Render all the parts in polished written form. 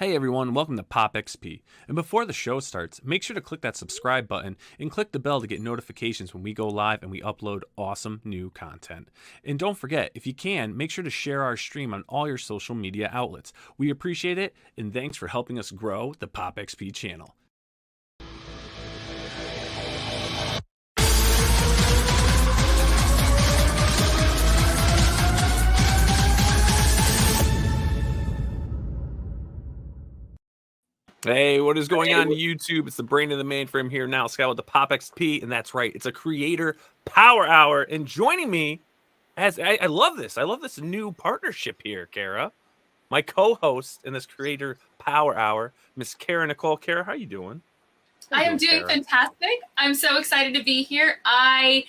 Hey everyone, welcome to Pop XP. And before the show starts, make sure to click that subscribe button and click the bell to get notifications when we go live and we upload awesome new content. And don't forget, if you can, make sure to share our stream on all your social media outlets. We appreciate it, and thanks for helping us grow the Pop XP channel. Hey, what is going on YouTube? It's the brain of the mainframe here, Nile Scala with the Pop XP, and that's right, it's a creator power hour. And joining me, as I love this, new partnership here, Cara, my co-host in this creator power hour, Miss Cara Nicole. Cara, how you doing? I am doing fantastic. I'm so excited to be here. I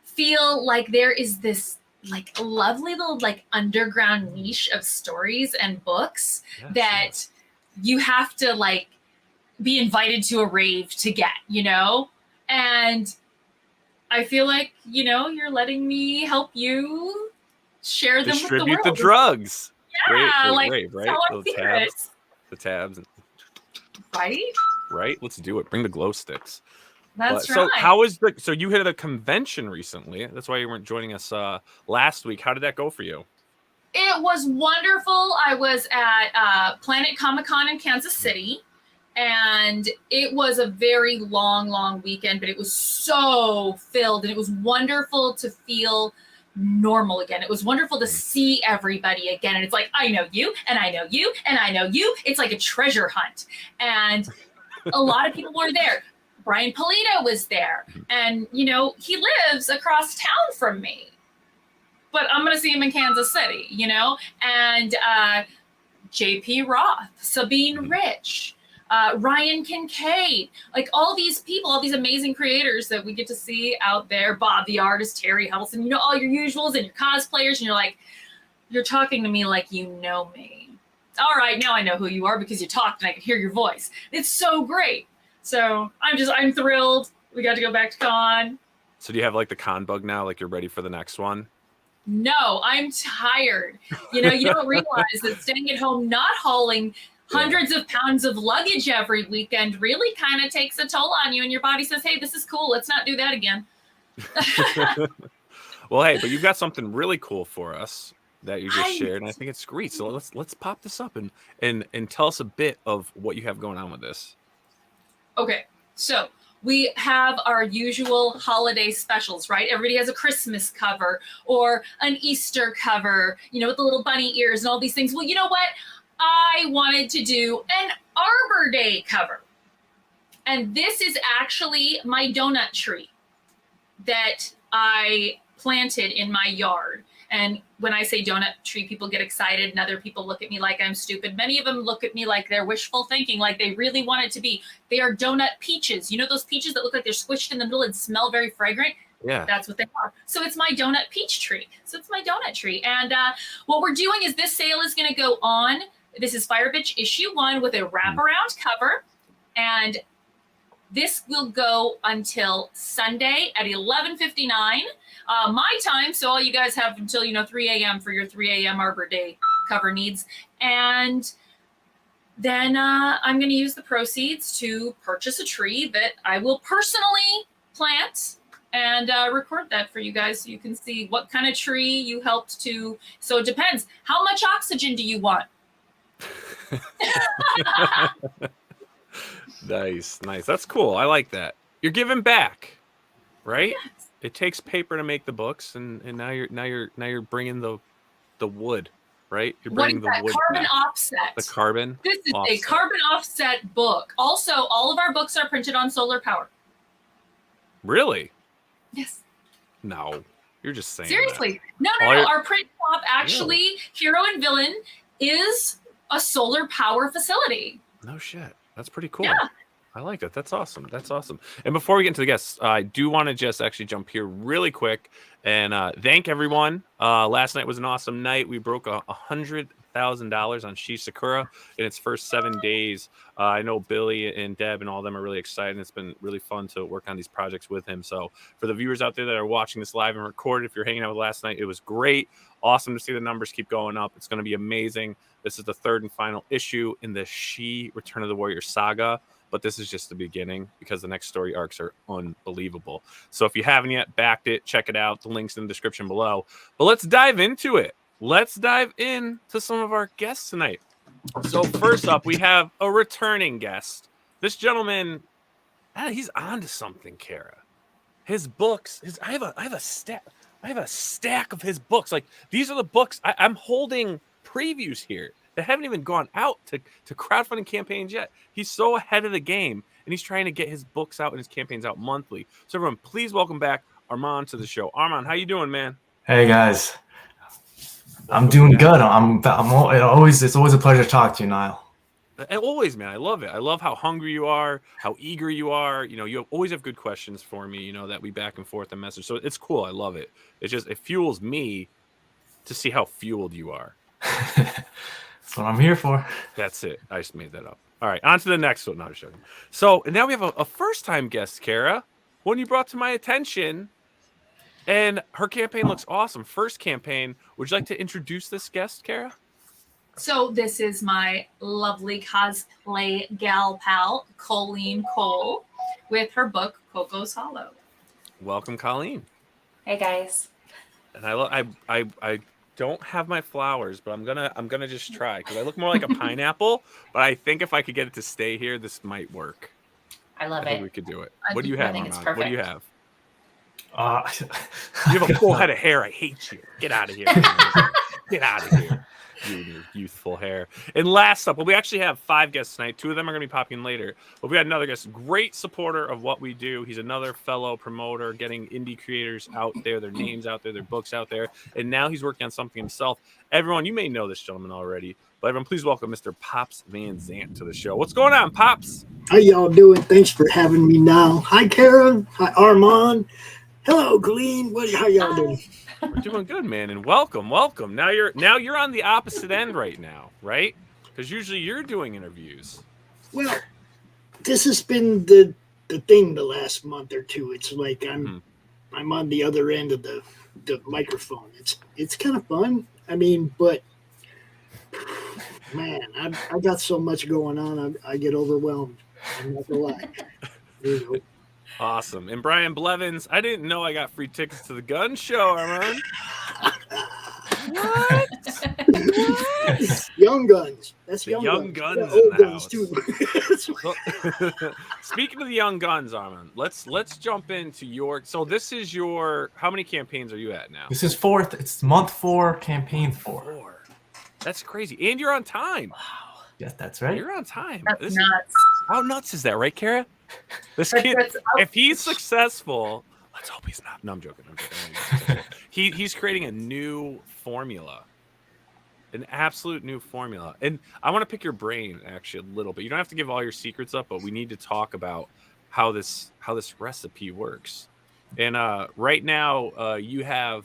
feel like there is this lovely little underground niche of stories and books that you have to be invited to a rave to get, and I feel like, you're letting me help you share them with the world. Distribute the drugs. Yeah, rave, right? The tabs. Right? Let's do it. Bring the glow sticks. That's right. So how is so you hit a convention recently. That's why you weren't joining us last week. How did that go for you? It was wonderful. I was at Planet Comic-Con in Kansas City, and it was a very long weekend, but it was so filled, and it was wonderful to feel normal again. It was wonderful to see everybody again, and it's like, I know you, and I know you, and I know you. It's like a treasure hunt, and a lot of people were there. Brian Polito was there, and, he lives across town from me. But I'm going to see him in Kansas City, and JP Roth, Sabine Rich, Ryan Kincaid, all these people, all these amazing creators that we get to see out there. Bob the artist, Terry Huddleston, all your usuals and your cosplayers. And you're talking to me like you know me. All right, now I know who you are because you talked and I could hear your voice. It's so great. So I'm thrilled. We got to go back to con. So do you have the con bug now? You're ready for the next one? No, I'm tired. You don't realize that staying at home, not hauling hundreds of pounds of luggage every weekend really kind of takes a toll on you. And your body says, hey, this is cool. Let's not do that again. Well, hey, but you've got something really cool for us that you just shared. And I think it's great. So let's pop this up and tell us a bit of what you have going on with this. Okay, so we have our usual holiday specials, right? Everybody has a Christmas cover or an Easter cover, with the little bunny ears and all these things. Well, you know what? I wanted to do an Arbor Day cover. And this is actually my donut tree that I planted in my yard. And when I say donut tree, people get excited and other people look at me like I'm stupid. Many of them look at me like they're wishful thinking, like they really want it to be. They are donut peaches. Those peaches that look like they're squished in the middle and smell very fragrant? Yeah. That's what they are. So it's my donut peach tree. So it's my donut tree. And what we're doing is this sale is going to go on. This is Fire Bitch issue 1 with a wraparound cover. And this will go until Sunday at 11:59 my time. So all you guys have until 3 a.m. for your 3 a.m. Arbor Day cover needs. And then I'm going to use the proceeds to purchase a tree that I will personally plant and record that for you guys so you can see what kind of tree you helped to. So it depends. How much oxygen do you want? Nice. That's cool. I like that. You're giving back, right? Yes. It takes paper to make the books, and now you're bringing the wood, right? You're bringing the wood carbon back. Offset. The carbon. This is a carbon offset book. Also, all of our books are printed on solar power. Really? Yes. No, you're just saying. Seriously. That. No. Our print shop actually, Hero and Villain, is a solar power facility. No shit. That's pretty cool. Yeah. I like that. That's awesome. And before we get into the guests, I do want to just actually jump here really quick and thank everyone. Last night was an awesome night. We broke $8,000 on SAKURA in its first 7 days. I know Billy and Deb and all of them are really excited. It's been really fun to work on these projects with him. So for the viewers out there that are watching this live and recorded, if you're hanging out with last night, it was great. Awesome to see the numbers keep going up. It's going to be amazing. This is the third and final issue in the She Return of the Warrior saga. But this is just the beginning because the next story arcs are unbelievable. So if you haven't yet backed it, check it out. The link's in the description below. But let's dive into it. Let's dive into some of our guests tonight. So first up, we have a returning guest. This gentleman, he's on to something, Cara. His books, I have a stack of his books. Like, these are the books. I'm holding previews here that haven't even gone out to crowdfunding campaigns yet. He's so ahead of the game, and he's trying to get his books out and his campaigns out monthly. So everyone, please welcome back Armand to the show. Armand, how you doing, man? Hey guys, I'm doing good. It's always a pleasure to talk to you, Nile. Always, man. I love it. I love how hungry you are, how eager you are. You know, you always have good questions for me, you know, that we back and forth and message. So it's cool. I love it. It fuels me to see how fueled you are. That's what I'm here for. That's it. I just made that up. All right, on to the next one. No, I'm just joking. So now we have a first-time guest, Cara, one you brought to my attention, and her campaign looks awesome. First campaign. Would you like to introduce this guest, Cara? So this is my lovely cosplay gal pal, Colleen Cole, with her book, Cocos Hollow. Welcome, Colleen. Hey guys. And I don't have my flowers, but I'm gonna just try because I look more like a pineapple. But I think if I could get it to stay here, this might work. I love I think it. we could do it. What do you have, Armand? What do you have? You have a full head of hair. I hate you. Get out of here. Get out of here. You and your youthful hair. And last up, well, we actually have 5 guests tonight. 2 of them are going to be popping later. But we got another guest, great supporter of what we do. He's another fellow promoter, getting indie creators out there, their names out there, their books out there. And now he's working on something himself. Everyone, you may know this gentleman already, but everyone, please welcome Mr. Pops Van Zant to the show. What's going on, Pops? How y'all doing? Thanks for having me now. Hi, Cara. Hi, Armand. Hello, Colleen. How y'all doing? We're doing good, man, and welcome. Now you're on the opposite end right now, right? Because usually you're doing interviews. Well, this has been the thing the last month or two. It's like I'm on the other end of the microphone. It's kind of fun. I mean, but man, I got so much going on. I get overwhelmed. I'm not gonna lie. You know. Awesome. And Brian Blevins, I didn't know I got free tickets to the gun show, Armand. What? Young Guns. That's the young guns yeah, in old the guns house. Too. Speaking of the young guns, Armand, let's jump into your. So this is your. How many campaigns are you at now? This is 4th. It's month 4, campaign 4. That's crazy, and you're on time. Wow. Yes, that's right. You're on time. That's nuts. How nuts is that, right, Cara? This kid, if he's successful, let's hope he's not. No, I'm joking. He's creating a new formula, an absolute new formula. And I want to pick your brain actually a little bit. You don't have to give all your secrets up, but we need to talk about how this recipe works. And right now, you have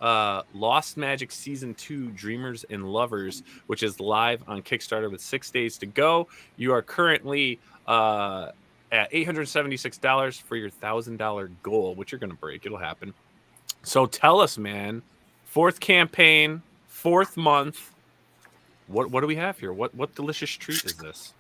Lost Magic Season 2 Dreamers and Lovers, which is live on Kickstarter with 6 days to go. You are currently at $876 for your $1,000 goal, which you're going to break. It'll happen. So tell us, man, 4th campaign, 4th month. What do we have here? What delicious treat is this?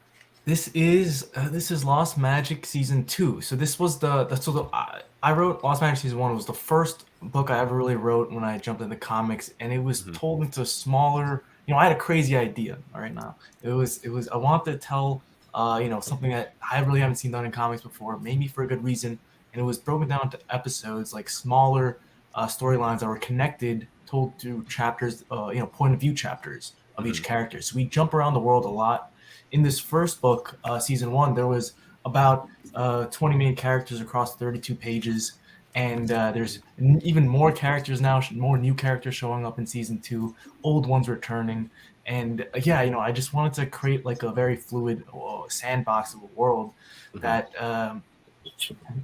This is Lost Magic Season 2. So this was I wrote Lost Magic Season 1. It was the first book I ever really wrote when I jumped into comics, and it was told into smaller. You know, I had a crazy idea. All right, now it was. I wanted to tell. Something that I really haven't seen done in comics before, maybe for a good reason. And it was broken down to episodes, like smaller storylines that were connected, told through chapters, point of view chapters of each character. So we jump around the world a lot. In this first book, Season 1, there was about 20 main characters across 32 pages. And there's even more characters now, more new characters showing up in Season 2, old ones returning. And I just wanted to create like a very fluid sandbox of a world that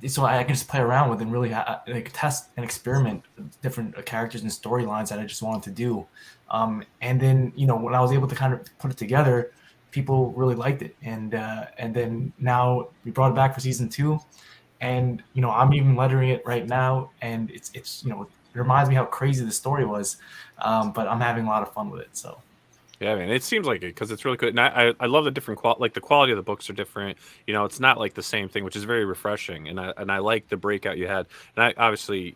so I can just play around with and really like test and experiment with different characters and storylines that I just wanted to do. And then when I was able to kind of put it together, people really liked it, and then now we brought it back for season 2, and I'm even lettering it right now, and it's it reminds me how crazy the story was, but I'm having a lot of fun with it. So. Yeah, man, it seems like it because it's really good. And I love the different like the quality of the books are different. It's not like the same thing, which is very refreshing. And I like the breakout you had. And obviously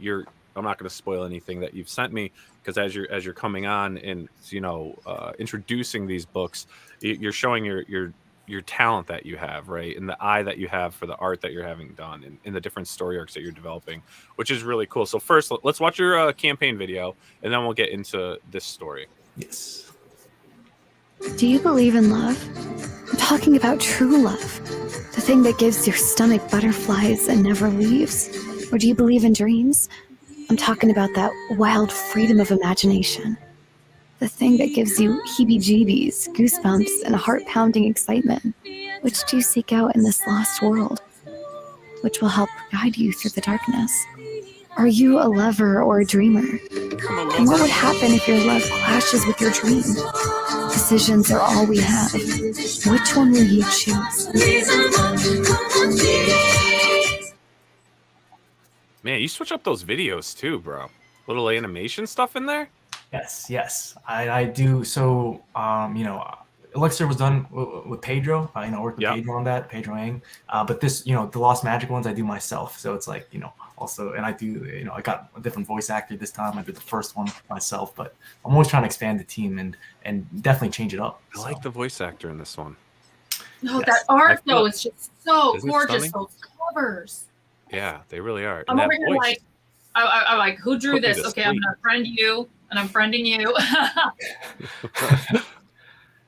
I'm not going to spoil anything that you've sent me, because as you're coming on and introducing these books, you're showing your talent that you have, right, and the eye that you have for the art that you're having done, and in the different story arcs that you're developing, which is really cool. So first, let's watch your campaign video, and then we'll get into this story. Yes. Do you believe in love? I'm talking about true love. The thing that gives your stomach butterflies and never leaves. Or do you believe in dreams? I'm talking about that wild freedom of imagination. The thing that gives you heebie-jeebies, goosebumps, and a heart-pounding excitement. Which do you seek out in this lost world? Which will help guide you through the darkness? Are you a lover or a dreamer? And what would happen if your love clashes with your dream? Decisions are all we have. Which one will you choose? Man, you switch up those videos too, bro. Little animation stuff in there? Yes. I do. So, Elixir was done with Pedro. I worked with Pedro on that, Pedro Ang. But this, the Lost Magic ones, I do myself. So it's like, also, and I do, I got a different voice actor this time. I did the first one myself, but I'm always trying to expand the team and definitely change it up. I like the voice actor in this one. No, that art though is just so gorgeous. Stunning? Those covers. Yeah, they really are. I'm over here like, I'm like, who drew this? Okay, I'm gonna friend you, and I'm friending you.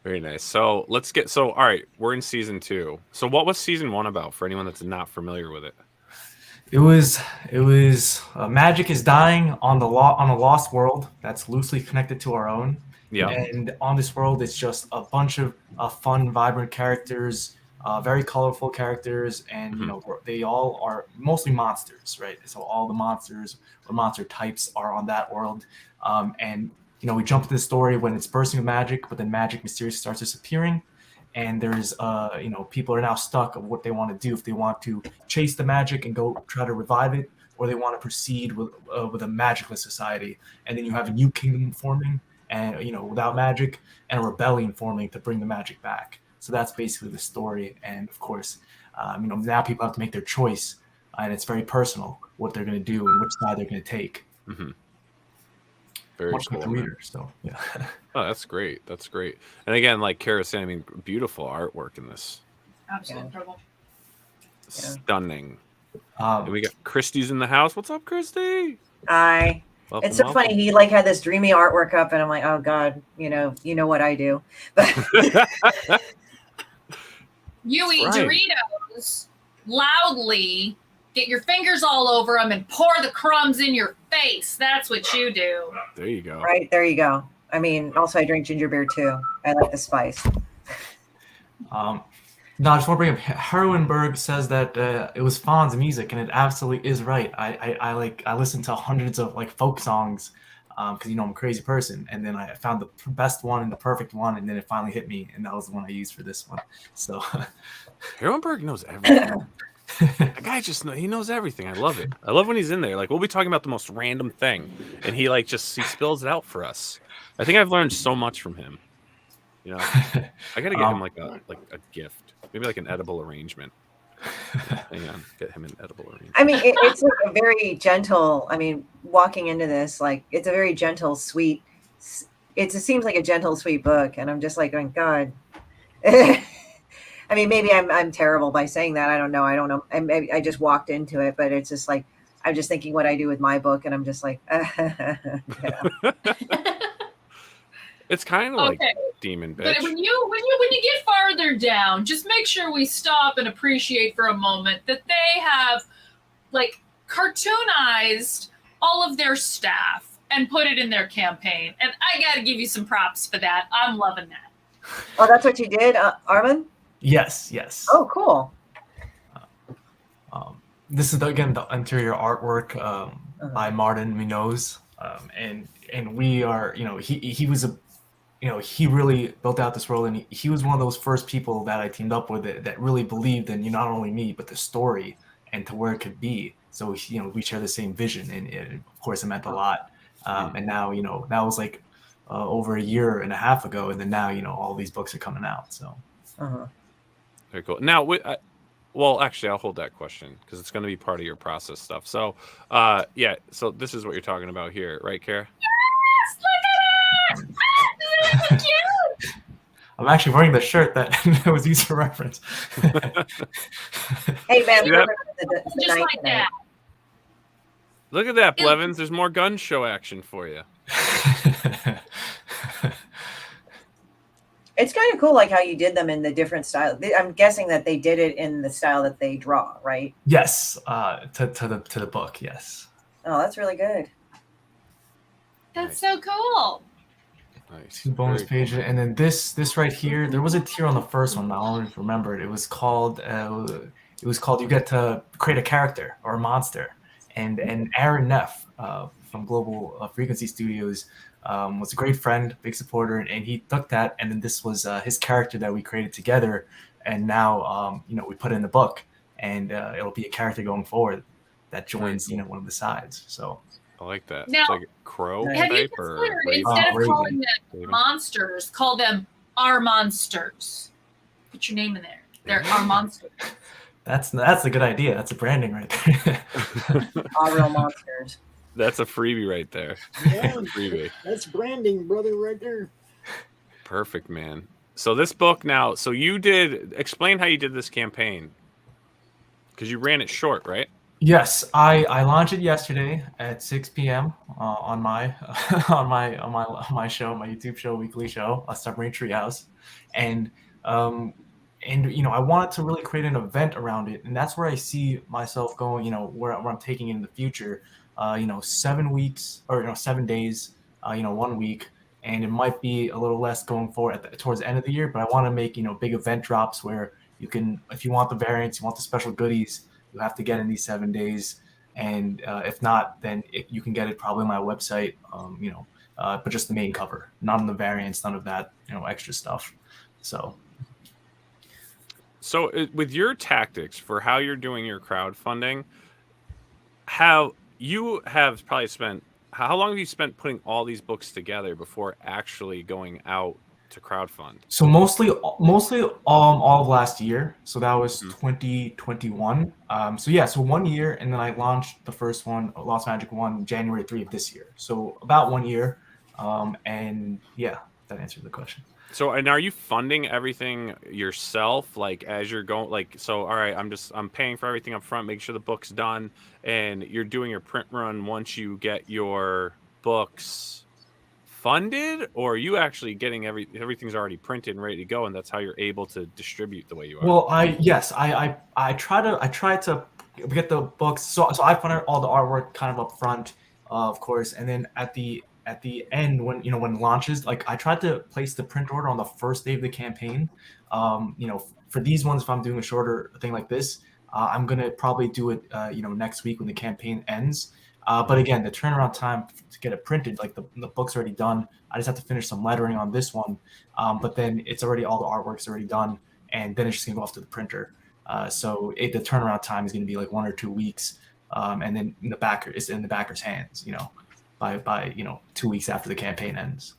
Very nice. So all right, we're in season 2. So what was season 1 about for anyone that's not familiar with it? It was magic is dying on a lost world that's loosely connected to our own. Yeah. And on this world, it's just a bunch of fun, vibrant characters, very colorful characters, and they all are mostly monsters, right? So all the monsters or monster types are on that world, and we jump to the story when it's bursting with magic, but then magic mysteriously starts disappearing. And there's, people are now stuck of what they want to do, if they want to chase the magic and go try to revive it, or they want to proceed with a magicless society. And then you have a new kingdom forming, and without magic, and a rebellion forming to bring the magic back. So that's basically the story. And of course, now people have to make their choice, and it's very personal what they're going to do and which side they're going to take. Mm-hmm. Very much cool, like the reader. So yeah. Oh, that's great. And again, like Cara said, I mean, beautiful artwork in this. Absolutely incredible. Stunning. And we got Christie's in the house. What's up, Christie? Hi. Welcome, it's so funny. He had this dreamy artwork up, and I'm like, oh God, you know what I do. You eat Doritos loudly, get your fingers all over them, and pour the crumbs in your face. That's what you do. There you go. Right, there you go. I mean, also I drink ginger beer too. I like the spice. No, I just want to bring up Herwenberg says that it was Fawn's music, and it absolutely is right. I listen to hundreds of folk songs because I'm a crazy person, and then I found the best one and the perfect one, and then it finally hit me, and that was the one I used for this one. So Herwenberg knows everything. That guy he knows everything. I love it. I love when he's in there. Like, we'll be talking about the most random thing, and he he spills it out for us. I think I've learned so much from him. I gotta get him like a gift. Maybe like an edible arrangement. Hang on, get him an edible arrangement. I mean, it's a very gentle. I mean, walking into this, it's a very gentle, sweet. It seems like a gentle, sweet book, and I'm just like going, God. I mean, maybe I'm terrible by saying that. I don't know. I just walked into it, but it's just like I'm just thinking what I do with my book, and I'm just like. It's kind of like Demon Bitch. But when you get farther down, just make sure we stop and appreciate for a moment that they have cartoonized all of their staff and put it in their campaign. And I got to give you some props for that. I'm loving that. Oh, that's what you did, Armand? Yes. Oh, cool. this is again the interior artwork by Martin Munoz, and we are, he was a, he really built out this world, and he was one of those first people that I teamed up with that really believed in, not only me but the story and to where it could be. So we share the same vision, and of course it meant a lot. And now that was like over a year and a half ago, and then now all these books are coming out. So very cool. Now, well, actually, I'll hold that question because it's going to be part of your process stuff. So, yeah. So this is what you're talking about here, right, Cara? Yes, look at it! Isn't it cute? I'm actually wearing the shirt that was used for reference. Hey, man, Just like that. Look at that, Blevins. There's more gun show action for you. It's kind of cool, like how you did them in the different style. I'm guessing that they did it in the style that they draw, right? Yes, to the book. Yes. Oh, that's really good. That's so cool. Nice. 2 bonus pages, and then this right here. There was a tier on the first one. I don't remember it. It was called you get to create a character or a monster, and Aaron Neff from Global Frequency Studios was a great friend, big supporter, and he took that, and then this was his character that we created together, and now we put it in the book, and it'll be a character going forward that joins one of the sides. So I like that. Now, it's like a crow have you type, or considered, raven? instead of calling Raven. them monsters, call them our monsters? Put your name in there. They're our monsters. that's a good idea. That's a branding right there. All real monsters. That's a freebie right there. Yeah, Freebie. that's branding, brother, right there. Perfect, man. So this book now. So you explain how you did this campaign, because you ran it short, right? Yes, I launched it yesterday at 6 p.m. On my show, my YouTube show, weekly show, Submarine Treehouse, and I wanted to really create an event around it, and that's where I see myself going. Where I'm taking it in the future. 7 weeks or 7 days, 1 week, and it might be a little less going forward towards the end of the year. But I want to make big event drops where you can, if you want the variants, you want the special goodies, you have to get in these 7 days, and if not, then you can get it probably on my website. But just the main cover, none of the variants, none of that extra stuff. So with your tactics for how you're doing your crowdfunding, how long have you spent putting all these books together before actually going out to crowdfund? So mostly all of last year. So that was 2021. So 1 year, and then I launched the first one, Lost Magic 1, January 3 of this year. So about 1 year. And yeah, that answers the question. So, and are you funding everything yourself, like as you're going, like, so, all right, I'm paying for everything up front, make sure the book's done, and you're doing your print run once you get your books funded, or are you actually getting everything's already printed and ready to go, and that's how you're able to distribute the way you are? Well, I try to get the books. So I funded all the artwork kind of up front, of course, and then at the end, when when it launches, like I tried to place the print order on the first day of the campaign. For these ones, if I'm doing a shorter thing like this, I'm gonna probably do it next week when the campaign ends. But again, the turnaround time to get it printed, like the book's already done. I just have to finish some lettering on this one, but then it's already, all the artwork's already done, and then it's just gonna go off to the printer. So the turnaround time is gonna be like 1 or 2 weeks, and then it's in the backer's hands, by 2 weeks after the campaign ends.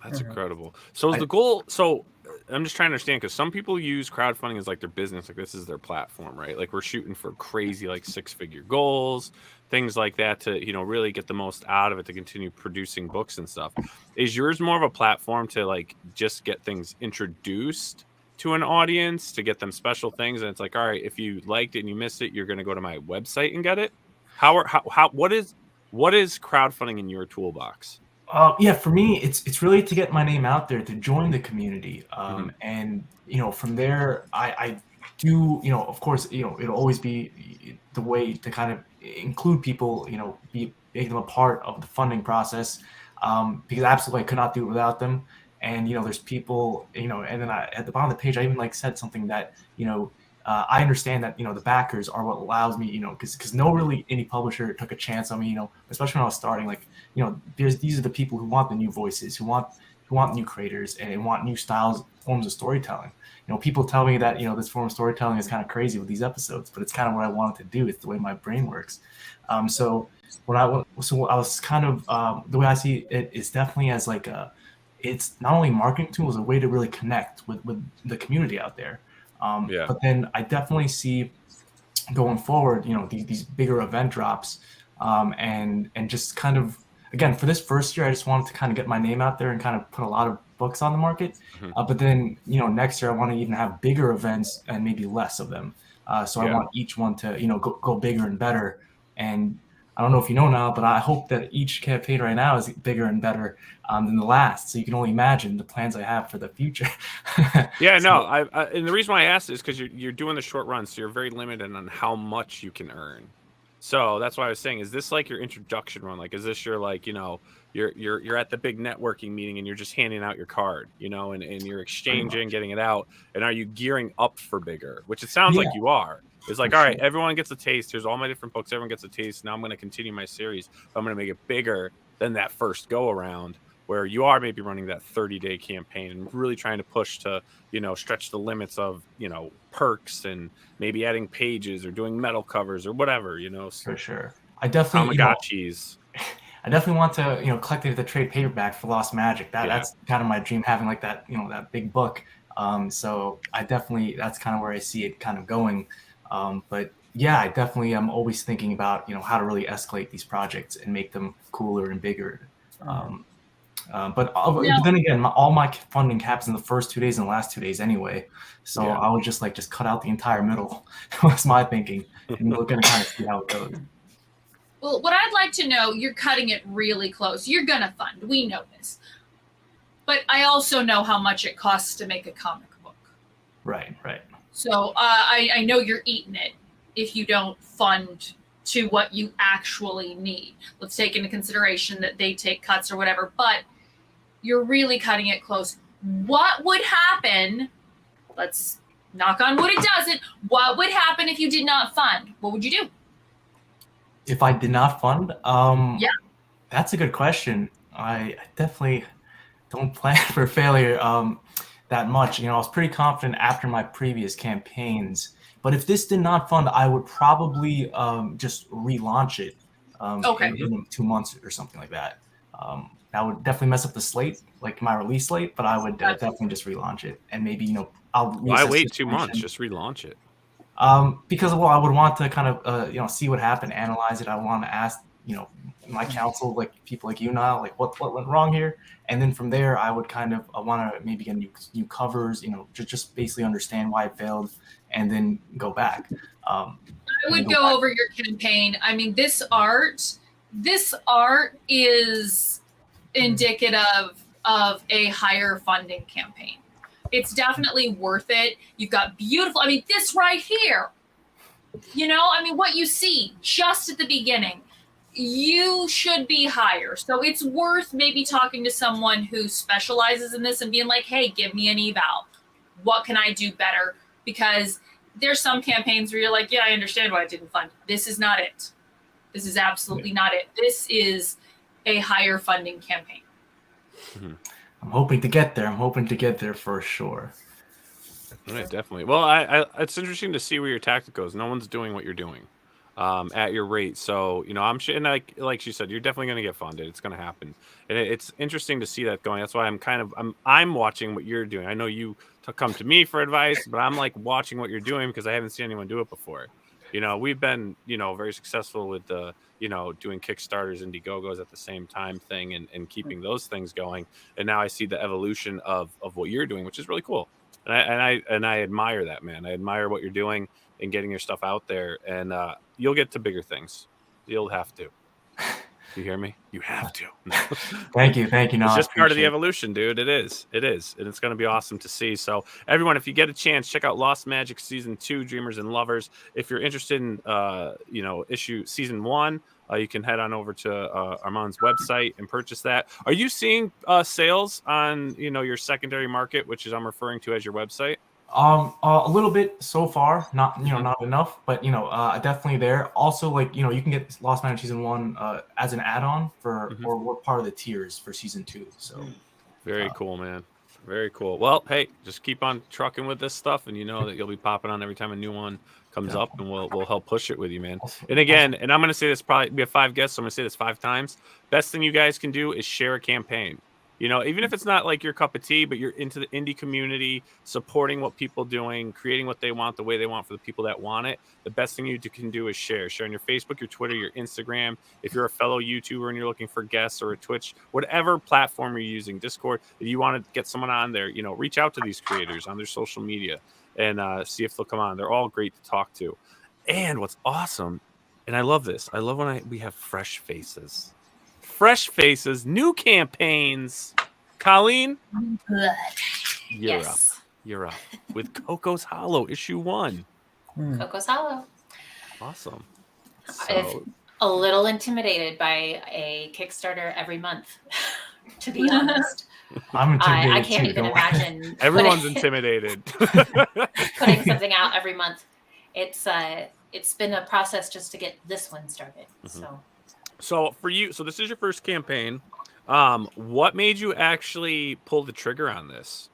That's incredible. So is the goal? So I'm just trying to understand, because some people use crowdfunding as like their business, like this is their platform, right? Like we're shooting for crazy like 6-figure goals, things like that, to really get the most out of it, to continue producing books and stuff. Is yours more of a platform to like just get things introduced to an audience, to get them special things, and it's like, all right, if you liked it and you missed it, you're going to go to my website and get it? What is crowdfunding in your toolbox? Yeah, for me, it's really to get my name out there, to join the community, and from there, I do, of course, it'll always be the way to kind of include people, make them a part of the funding process, because absolutely I could not do it without them. And there's people, and then at the bottom of the page, I even said something that I understand that, the backers are what allows me, because no really any publisher took a chance on me, especially when I was starting. Like, these are the people who want the new voices, who want new creators and want new styles, forms of storytelling. People tell me that, this form of storytelling is kind of crazy with these episodes, but it's kind of what I wanted to do. It's the way my brain works. So I was kind of, the way I see it is definitely as like it's not only marketing tools, a way to really connect with the community out there. But then I definitely see going forward, these bigger event drops, and just kind of, again, for this first year, I just wanted to kind of get my name out there and kind of put a lot of books on the market. But then, next year I want to even have bigger events and maybe less of them. So I want each one to, go bigger and better. And I don't know if you know now, but I hope that each campaign right now is bigger and better than the last. So you can only imagine the plans I have for the future. No, and the reason why I asked is because you're doing the short run, so you're very limited on how much you can earn. So that's why I was saying, is this like your introduction run? Like, is this your, like, you're at the big networking meeting and you're just handing out your card, and you're exchanging, getting it out, and are you gearing up for bigger? Which it sounds like you are. It's like, all right, everyone gets a taste. Here's all my different books. Everyone gets a taste. Now I'm going to continue my series. I'm going to make it bigger than that first go around, where you are maybe running that 30-day campaign and really trying to push to, stretch the limits of, perks and maybe adding pages or doing metal covers or whatever, For sure. I definitely, Tamagotchis. I definitely want to, collect the trade paperback for Lost Magic. That's kind of my dream, having like that, that big book. So I definitely, that's kind of where I see it kind of going. But yeah, I definitely am always thinking about, how to really escalate these projects and make them cooler and bigger. But then again, all my funding happens in the first 2 days and the last 2 days anyway. So I would just cut out the entire middle. That's my thinking. And we're going to kind of see how it goes. Well, what I'd like to know, you're cutting it really close. You're going to fund. We know this. But I also know how much it costs to make a comic book. Right. So I know you're eating it if you don't fund to what you actually need. Let's take into consideration that they take cuts or whatever, but you're really cutting it close. What would happen? Let's knock on wood, it doesn't. What would happen if you did not fund? What would you do? If I did not fund? That's a good question. I definitely don't plan for failure that much. I was pretty confident after my previous campaigns. But if this did not fund, I would probably just relaunch it in 2 months or something like that. That would definitely mess up the slate, like my release slate, but I would definitely just relaunch it. And maybe, I'll Why wait 2 months? Just relaunch it. Because, I would want to kind of, see what happened, analyze it. I want to ask, my counsel, like people like you now, like what went wrong here. And then from there, I would kind of want to maybe get new covers, just basically understand why it failed and then go back. I would go over your campaign. I mean, this art is indicative of a higher funding campaign. It's definitely worth it. You've got beautiful, this right here, what you see just at the beginning, you should be higher. So it's worth maybe talking to someone who specializes in this and being like, hey, give me an eval. What can I do better? Because there's some campaigns where you're like, yeah, I understand why I didn't fund. This is not it. This is absolutely not it. This is a higher funding campaign. I'm hoping to get there for sure. All right, definitely. Well, it's interesting to see where your tactic goes. No one's doing what you're doing at your rate. So, I'm sure, and like she said, you're definitely going to get funded. It's going to happen. And it's interesting to see that going. That's why I'm watching what you're doing. I know you come to me for advice, but I'm like watching what you're doing because I haven't seen anyone do it before. We've been, very successful with the, doing Kickstarters, Indiegogos at the same time thing and keeping those things going. And now I see the evolution of what you're doing, which is really cool. And I admire that, man. I admire what you're doing and getting your stuff out there. And you'll get to bigger things. You'll have to. You hear me? You have to. Thank you. No, it's just part of the evolution, dude. It is. And it's going to be awesome to see. So everyone, if you get a chance, check out Lost Magic Season 2, Dreamers and Lovers. If you're interested in, issue Season 1, you can head on over to Armand's website and purchase that. Are you seeing sales on, your secondary market, which is I'm referring to as your website? A little bit so far, not not enough, but definitely there. Also, like you can get Lost Magic season 1 as an add-on for or we're part of the tiers for season 2. So very cool, man. Very cool. Well, hey, just keep on trucking with this stuff, and you know that you'll be popping on every time a new one comes up, and we'll help push it with you, man. Awesome. And again, and I'm gonna say this, probably we have 5 guests, so I'm gonna say this 5 times. Best thing you guys can do is share a campaign. Even if it's not like your cup of tea, but you're into the indie community, supporting what people doing, creating what they want the way they want for the people that want it. The best thing you can do is share on your Facebook, your Twitter, your Instagram. If you're a fellow YouTuber and you're looking for guests or a Twitch, whatever platform you're using, Discord, if you want to get someone on there, reach out to these creators on their social media and see if they'll come on. They're all great to talk to. And what's awesome, and I love this, I love when we have fresh faces. Fresh faces, new campaigns. Colleen, you're up with Cocos Hollow issue 1. Cocos Hollow. Awesome. I'm a little intimidated by a Kickstarter every month, to be honest. I'm intimidated. I can't even imagine. Everyone's intimidated. Putting something out every month. It's been a process just to get this one started. So for you, this is your first campaign. What made you actually pull the trigger on this?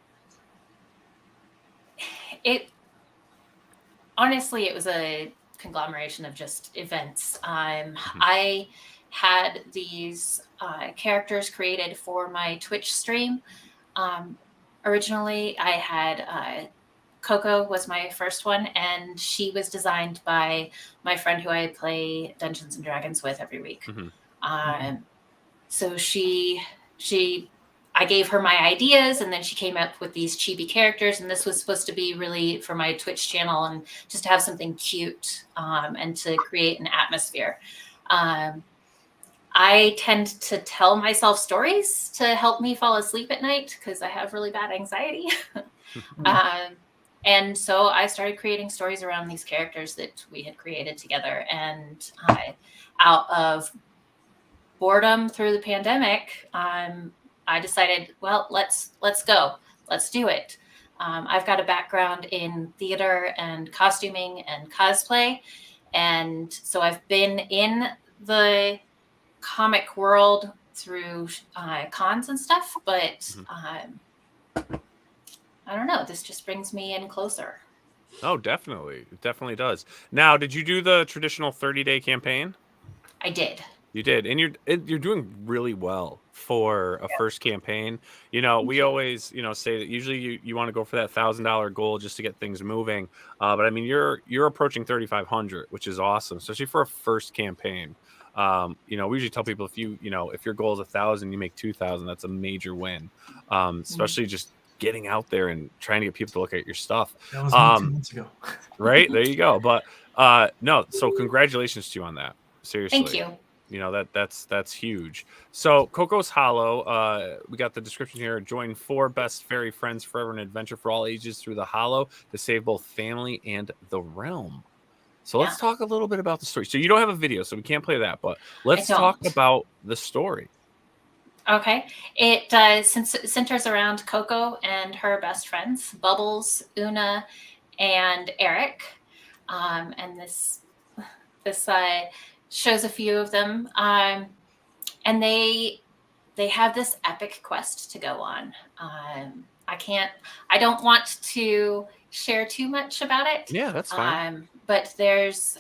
Honestly, it was a conglomeration of just events. I had these characters created for my Twitch stream. Originally, I had Coco was my first one, and she was designed by my friend who I play Dungeons and Dragons with every week. So I gave her my ideas, and then she came up with these chibi characters, and this was supposed to be really for my Twitch channel and just to have something cute and to create an atmosphere. I tend to tell myself stories to help me fall asleep at night because I have really bad anxiety. And so I started creating stories around these characters that we had created together. And out of boredom through the pandemic, I decided, well, let's go. Let's do it. I've got a background in theater and costuming and cosplay. And so I've been in the comic world through cons and stuff, but I don't know. This just brings me in closer. Oh, definitely. It definitely does. Now, did you do the traditional 30-day campaign? I did. You did. And you're doing really well for a first campaign. We always, say that usually you want to go for that $1,000 goal just to get things moving. But I mean, you're approaching 3,500, which is awesome, especially for a first campaign. We usually tell people if your goal is 1,000, you make 2,000, that's a major win. Especially just getting out there and trying to get people to look at your stuff. That was me 2 months ago. Right? There you go. But no, so congratulations to you on that. Seriously. Thank you. That's huge. So Cocos Hollow, we got the description here. Join 4 best fairy friends forever in adventure for all ages through the Hollow to save both family and the realm. So let's talk a little bit about the story. So you don't have a video, so we can't play that, but let's talk about the story. Okay. It centers around Coco and her best friends, Bubbles, Una, and Eric. And this shows a few of them. And they have this epic quest to go on. I don't want to share too much about it. Yeah, that's fine. But there's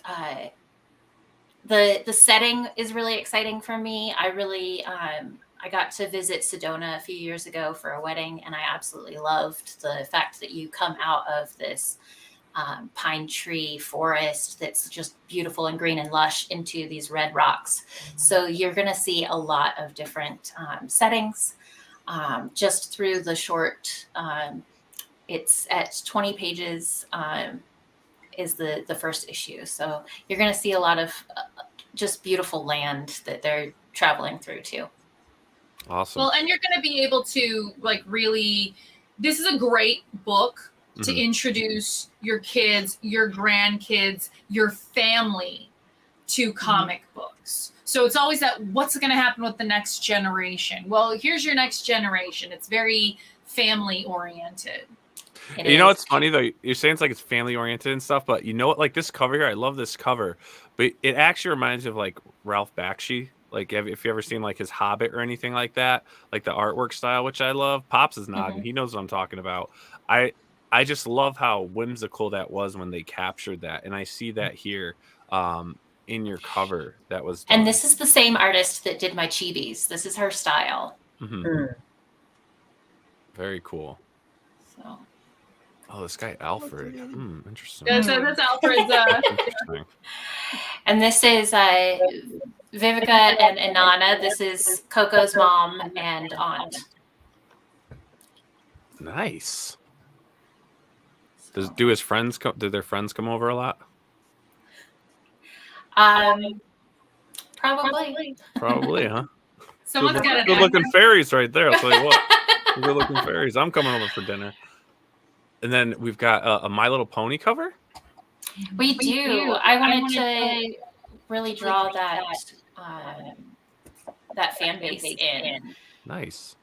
the setting is really exciting for me. I got to visit Sedona a few years ago for a wedding, and I absolutely loved the fact that you come out of this pine tree forest that's just beautiful and green and lush into these red rocks. So you're going to see a lot of different settings just through the short. It's at 20 pages is the first issue. So you're going to see a lot of just beautiful land that they're traveling through too. Awesome. Well, and you're going to be able to this is a great book to introduce your kids, your grandkids, your family to comic books. So it's always that, what's going to happen with the next generation? Well, here's your next generation. It's very family oriented. You know what's funny though? You're saying it's like it's family oriented and stuff, but you know what? Like this cover here, I love this cover, but it actually reminds me of like Ralph Bakshi. Like if you ever seen like his Hobbit or anything like that, like the artwork style, which I love. Pops is nodding; he knows what I'm talking about. I just love how whimsical that was when they captured that, and I see that here in your cover. That was done. And this is the same artist that did my chibis. This is her style. Very cool. So. Oh, this guy Alfred. Interesting. That's Alfred's. Interesting. And this is Vivica and Inanna. This is Coco's mom and aunt. Nice. Do his friends come? Do their friends come over a lot? Probably. Probably, huh? Someone's got good looking fairies right there. I'll tell you what. Good looking fairies. I'm coming over for dinner. And then we've got a My Little Pony cover. We do. I wanted to really draw that fan base in. Nice.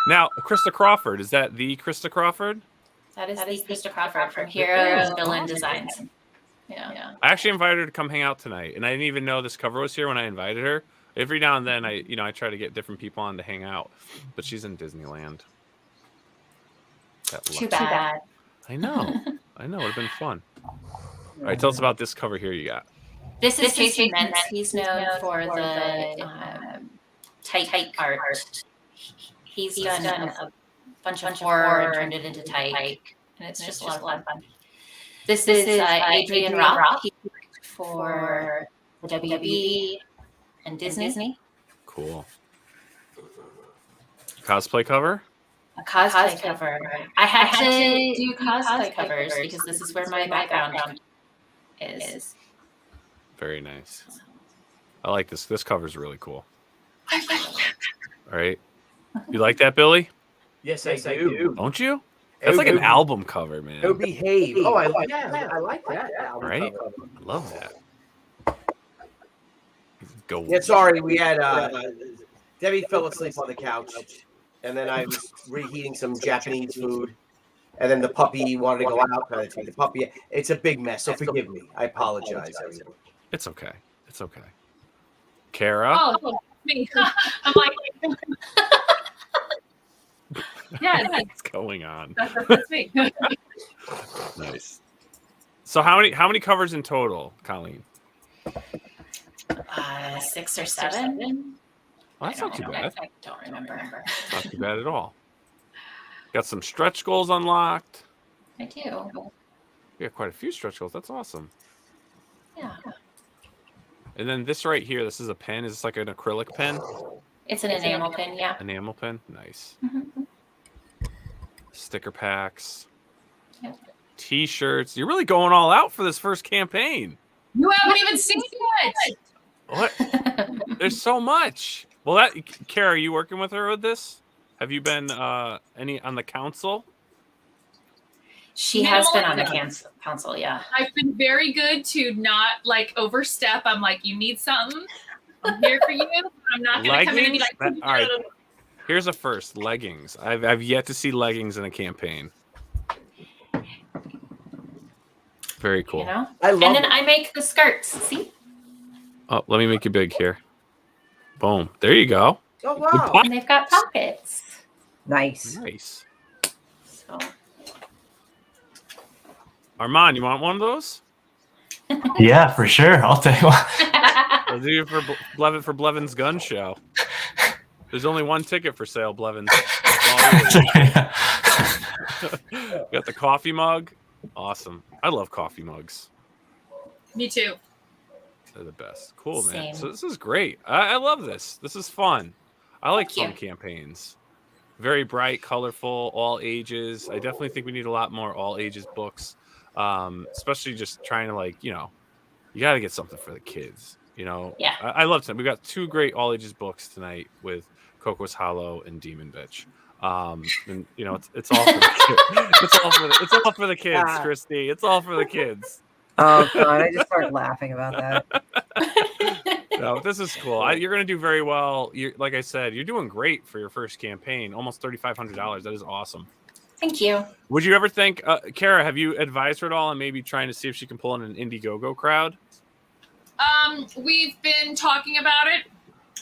Now, Krista Crawford, is that the Krista Crawford? That is the Krista Crawford from Hero Villain Designs. Yeah. I actually invited her to come hang out tonight, and I didn't even know this cover was here when I invited her. Every now and then, I try to get different people on to hang out, but she's in Disneyland. Too bad. I know. It would have been fun. All right, tell us about this cover here you got. This is Jason Mentz. He's known for the tight art. He's done a bunch of horror and turned it into tight, and it's just a lot of fun. This is Adrian Rock. He worked for the WB and Disney. Cool. Cosplay cover? A cosplay cover. I had to do cosplay covers because this is where my background is. Very nice. I like this. This cover is really cool. All right. You like that, Billy? Yes, I do. Don't you? That's like an album cover, man. Go Behave. Oh, I like that. I like that album right? cover. I love that. Go. Yeah, sorry, we had Debbie fell asleep on the couch, and then I was reheating some Japanese food, and then the puppy wanted to go out. And I take the puppy. It's a big mess, so forgive me. I apologize, everyone. It's okay. It's okay. Cara? Oh, me. I'm like, yeah, What's going on? that's me. Nice. So how many covers in total, Colleen? 6 or 7. Well, that's not too bad. I don't remember. Not too bad at all. Got some stretch goals unlocked. I do. You got quite a few stretch goals. That's awesome. Yeah. And then this right here, this is a pen. Is this like an acrylic pen? It's an enamel pin, yeah. Enamel pen? Nice. Mm-hmm. Sticker packs. Yep. T-shirts. You're really going all out for this first campaign. You haven't even seen it. What? There's so much. Well, Cara, are you working with her with this? Have you been any on the council? She has been on the council, yeah. I've been very good to not like overstep. I'm like, you need something? I'm here for you. I'm not going to come in and be like, all right. Here's a first, leggings. I've yet to see leggings in a campaign. Very cool. You know? I love and then it. I make the skirts. See? Oh, let me make you big here. Boom. There you go. Oh, wow. And they've got pockets. Nice. Nice. So Armand, you want one of those? Yeah, for sure. I'll take one. I'll do it for Blevin's gun show. There's only one ticket for sale, Blevins. Got the coffee mug. Awesome. I love coffee mugs. Me too. They're the best. Cool, man. Same. So this is great. I love this. This is fun. I like fun campaigns. Very bright, colorful, all ages. I definitely think we need a lot more all ages books. Especially just trying to you got to get something for the kids. Yeah. I love it. We've got 2 great all ages books tonight with Cocos Hollow and Demon Bitch. And it's all for the kids. It's all for the kids, Christie. It's all for the kids. Oh God, I just started laughing about that. No, this is cool. You're going to do very well. Like I said, you're doing great for your first campaign. Almost $3,500. That is awesome. Thank you. Would you ever think, Cara, have you advised her at all on maybe trying to see if she can pull in an Indiegogo crowd? We've been talking about it.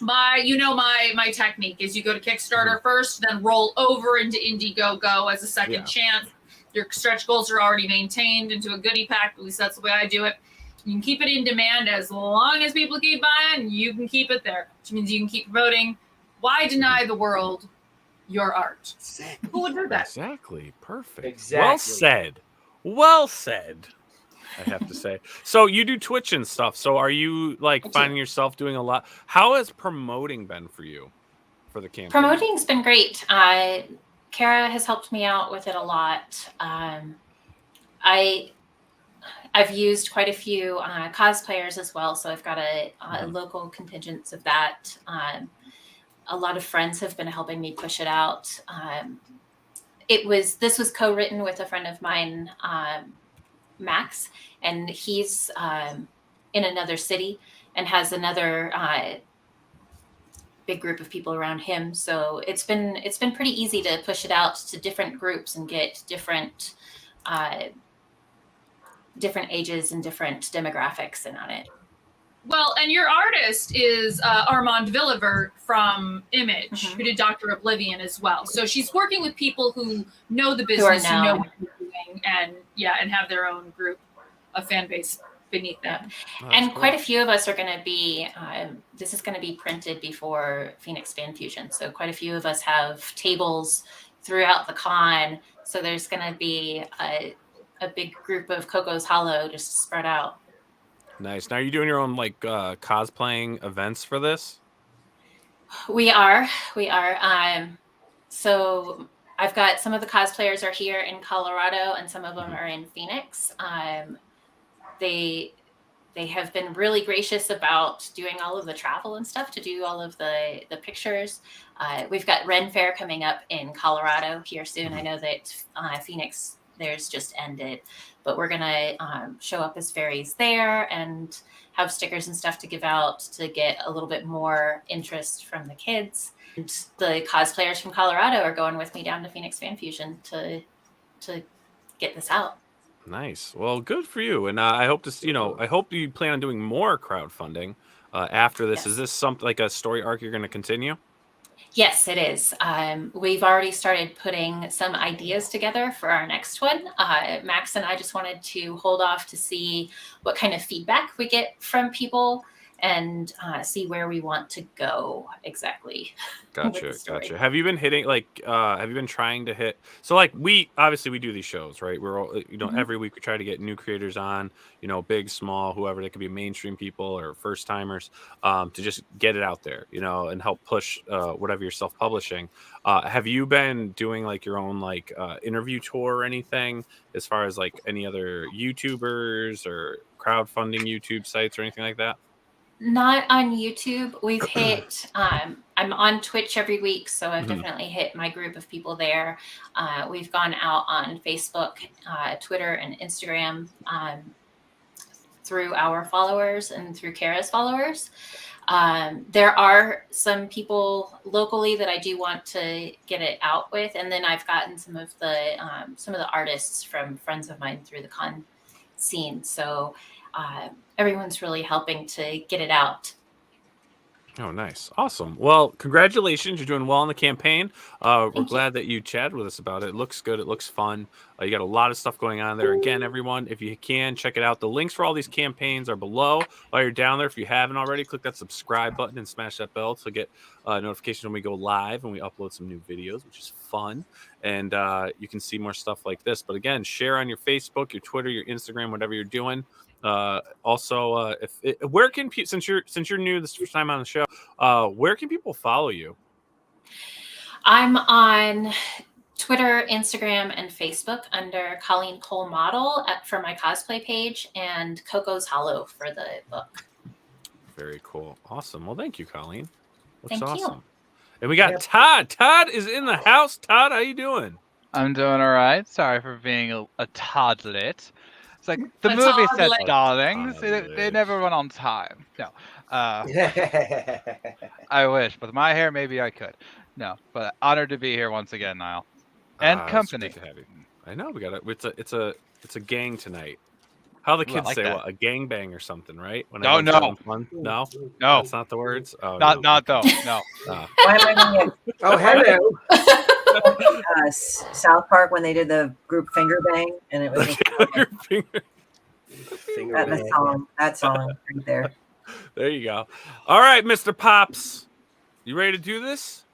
My technique is you go to Kickstarter first, then roll over into Indiegogo as a second chance. Your stretch goals are already maintained into a goodie pack. At least that's the way I do it. You can keep it in demand as long as people keep buying. You can keep it there, which means you can keep voting. Why deny the world your art? Exactly. Who would do that? Exactly. Perfect. Exactly. Well said. Well said. I have to say. So you do Twitch and stuff. So are you like finding yourself doing a lot? How has promoting been for you for the campaign? Promoting's been great. Cara has helped me out with it a lot. I've used quite a few cosplayers as well, so I've got a local contingent of that. A lot of friends have been helping me push it out. This was co-written with a friend of mine, Max, and he's in another city and has another big group of people around him. So it's been pretty easy to push it out to different groups and get different ages and different demographics in on it. Well, and your artist is Armand Villavert from Image, who did Dr. Oblivion as well. So she's working with people who know the business, who know what they're doing, and have their own group, a fan base beneath them. Oh, and cool. quite a few of us are going to be, this is going to be printed before Phoenix Fan Fusion. So quite a few of us have tables throughout the con. So there's going to be a big group of Cocos Hollow just spread out. Nice. Now, are you doing your own like cosplaying events for this? We are. So I've got some of the cosplayers are here in Colorado and some of them are in Phoenix. They have been really gracious about doing all of the travel and stuff to do all of the pictures. We've got Ren Fair coming up in Colorado here soon. I know that Phoenix, theirs just ended, but we're gonna show up as fairies there and have stickers and stuff to give out to get a little bit more interest from the kids. And the cosplayers from Colorado are going with me down to Phoenix Fan Fusion to get this out. Nice. Well, good for you. And I hope to, I hope you plan on doing more crowdfunding after this. Yes. Is this something like a story arc you're going to continue? Yes, it is. We've already started putting some ideas together for our next one. Max and I just wanted to hold off to see what kind of feedback we get from people and see where we want to go exactly. Gotcha. Have you been hitting have you been trying to hit? So like we do these shows, right? We're all, every week we try to get new creators on, big, small, whoever. They could be mainstream people or first timers, to just get it out there, and help push whatever you're self-publishing. Have you been doing like your own interview tour or anything as far as like any other YouTubers or crowdfunding YouTube sites or anything like that? Not on YouTube. We've hit, I'm on Twitch every week, so I've definitely hit my group of people there. We've gone out on Facebook, Twitter, and Instagram through our followers and through Cara's followers. There are some people locally that I do want to get it out with, and then I've gotten some of the artists from friends of mine through the con scene. So everyone's really helping to get it out. Oh, nice. Awesome. Well, congratulations. You're doing well in the campaign. We're glad that you chatted with us about it. It looks good. It looks fun. You got a lot of stuff going on there. Again, everyone, if you can, check it out. The links for all these campaigns are below. While you're down there, if you haven't already, click that subscribe button and smash that bell to get notifications when we go live and we upload some new videos, which is fun. And you can see more stuff like this. But again, share on your Facebook, your Twitter, your Instagram, whatever you're doing. Also, where can since you're new this first time on the show, where can people follow you? I'm on Twitter, Instagram, and Facebook under Colleen Cole Model for my cosplay page and Cocos Hollow for the book. Very cool. Awesome. Well, thank you, Colleen. Looks Thank awesome. you. And we got Todd. Todd is in the house. Todd, how you doing? I'm doing all right. Sorry for being a Toddlet. It's like the movie said, darlings. They never run on time. No. I wish. With my hair, maybe I could. No. But honored to be here once again, Nile. And It's company. good to have you. I know we got it. It's a gang tonight. How the Ooh, I kids like say that. what? A gangbang or something, right? When No, everyone's no. having fun? No, No. That's not the words. Oh, Not no. though. No. Why am I going Oh, hello. South Park when they did the group finger bang, and it was Your finger. that song right there. There you go. All right, Mr. Pops, you ready to do this?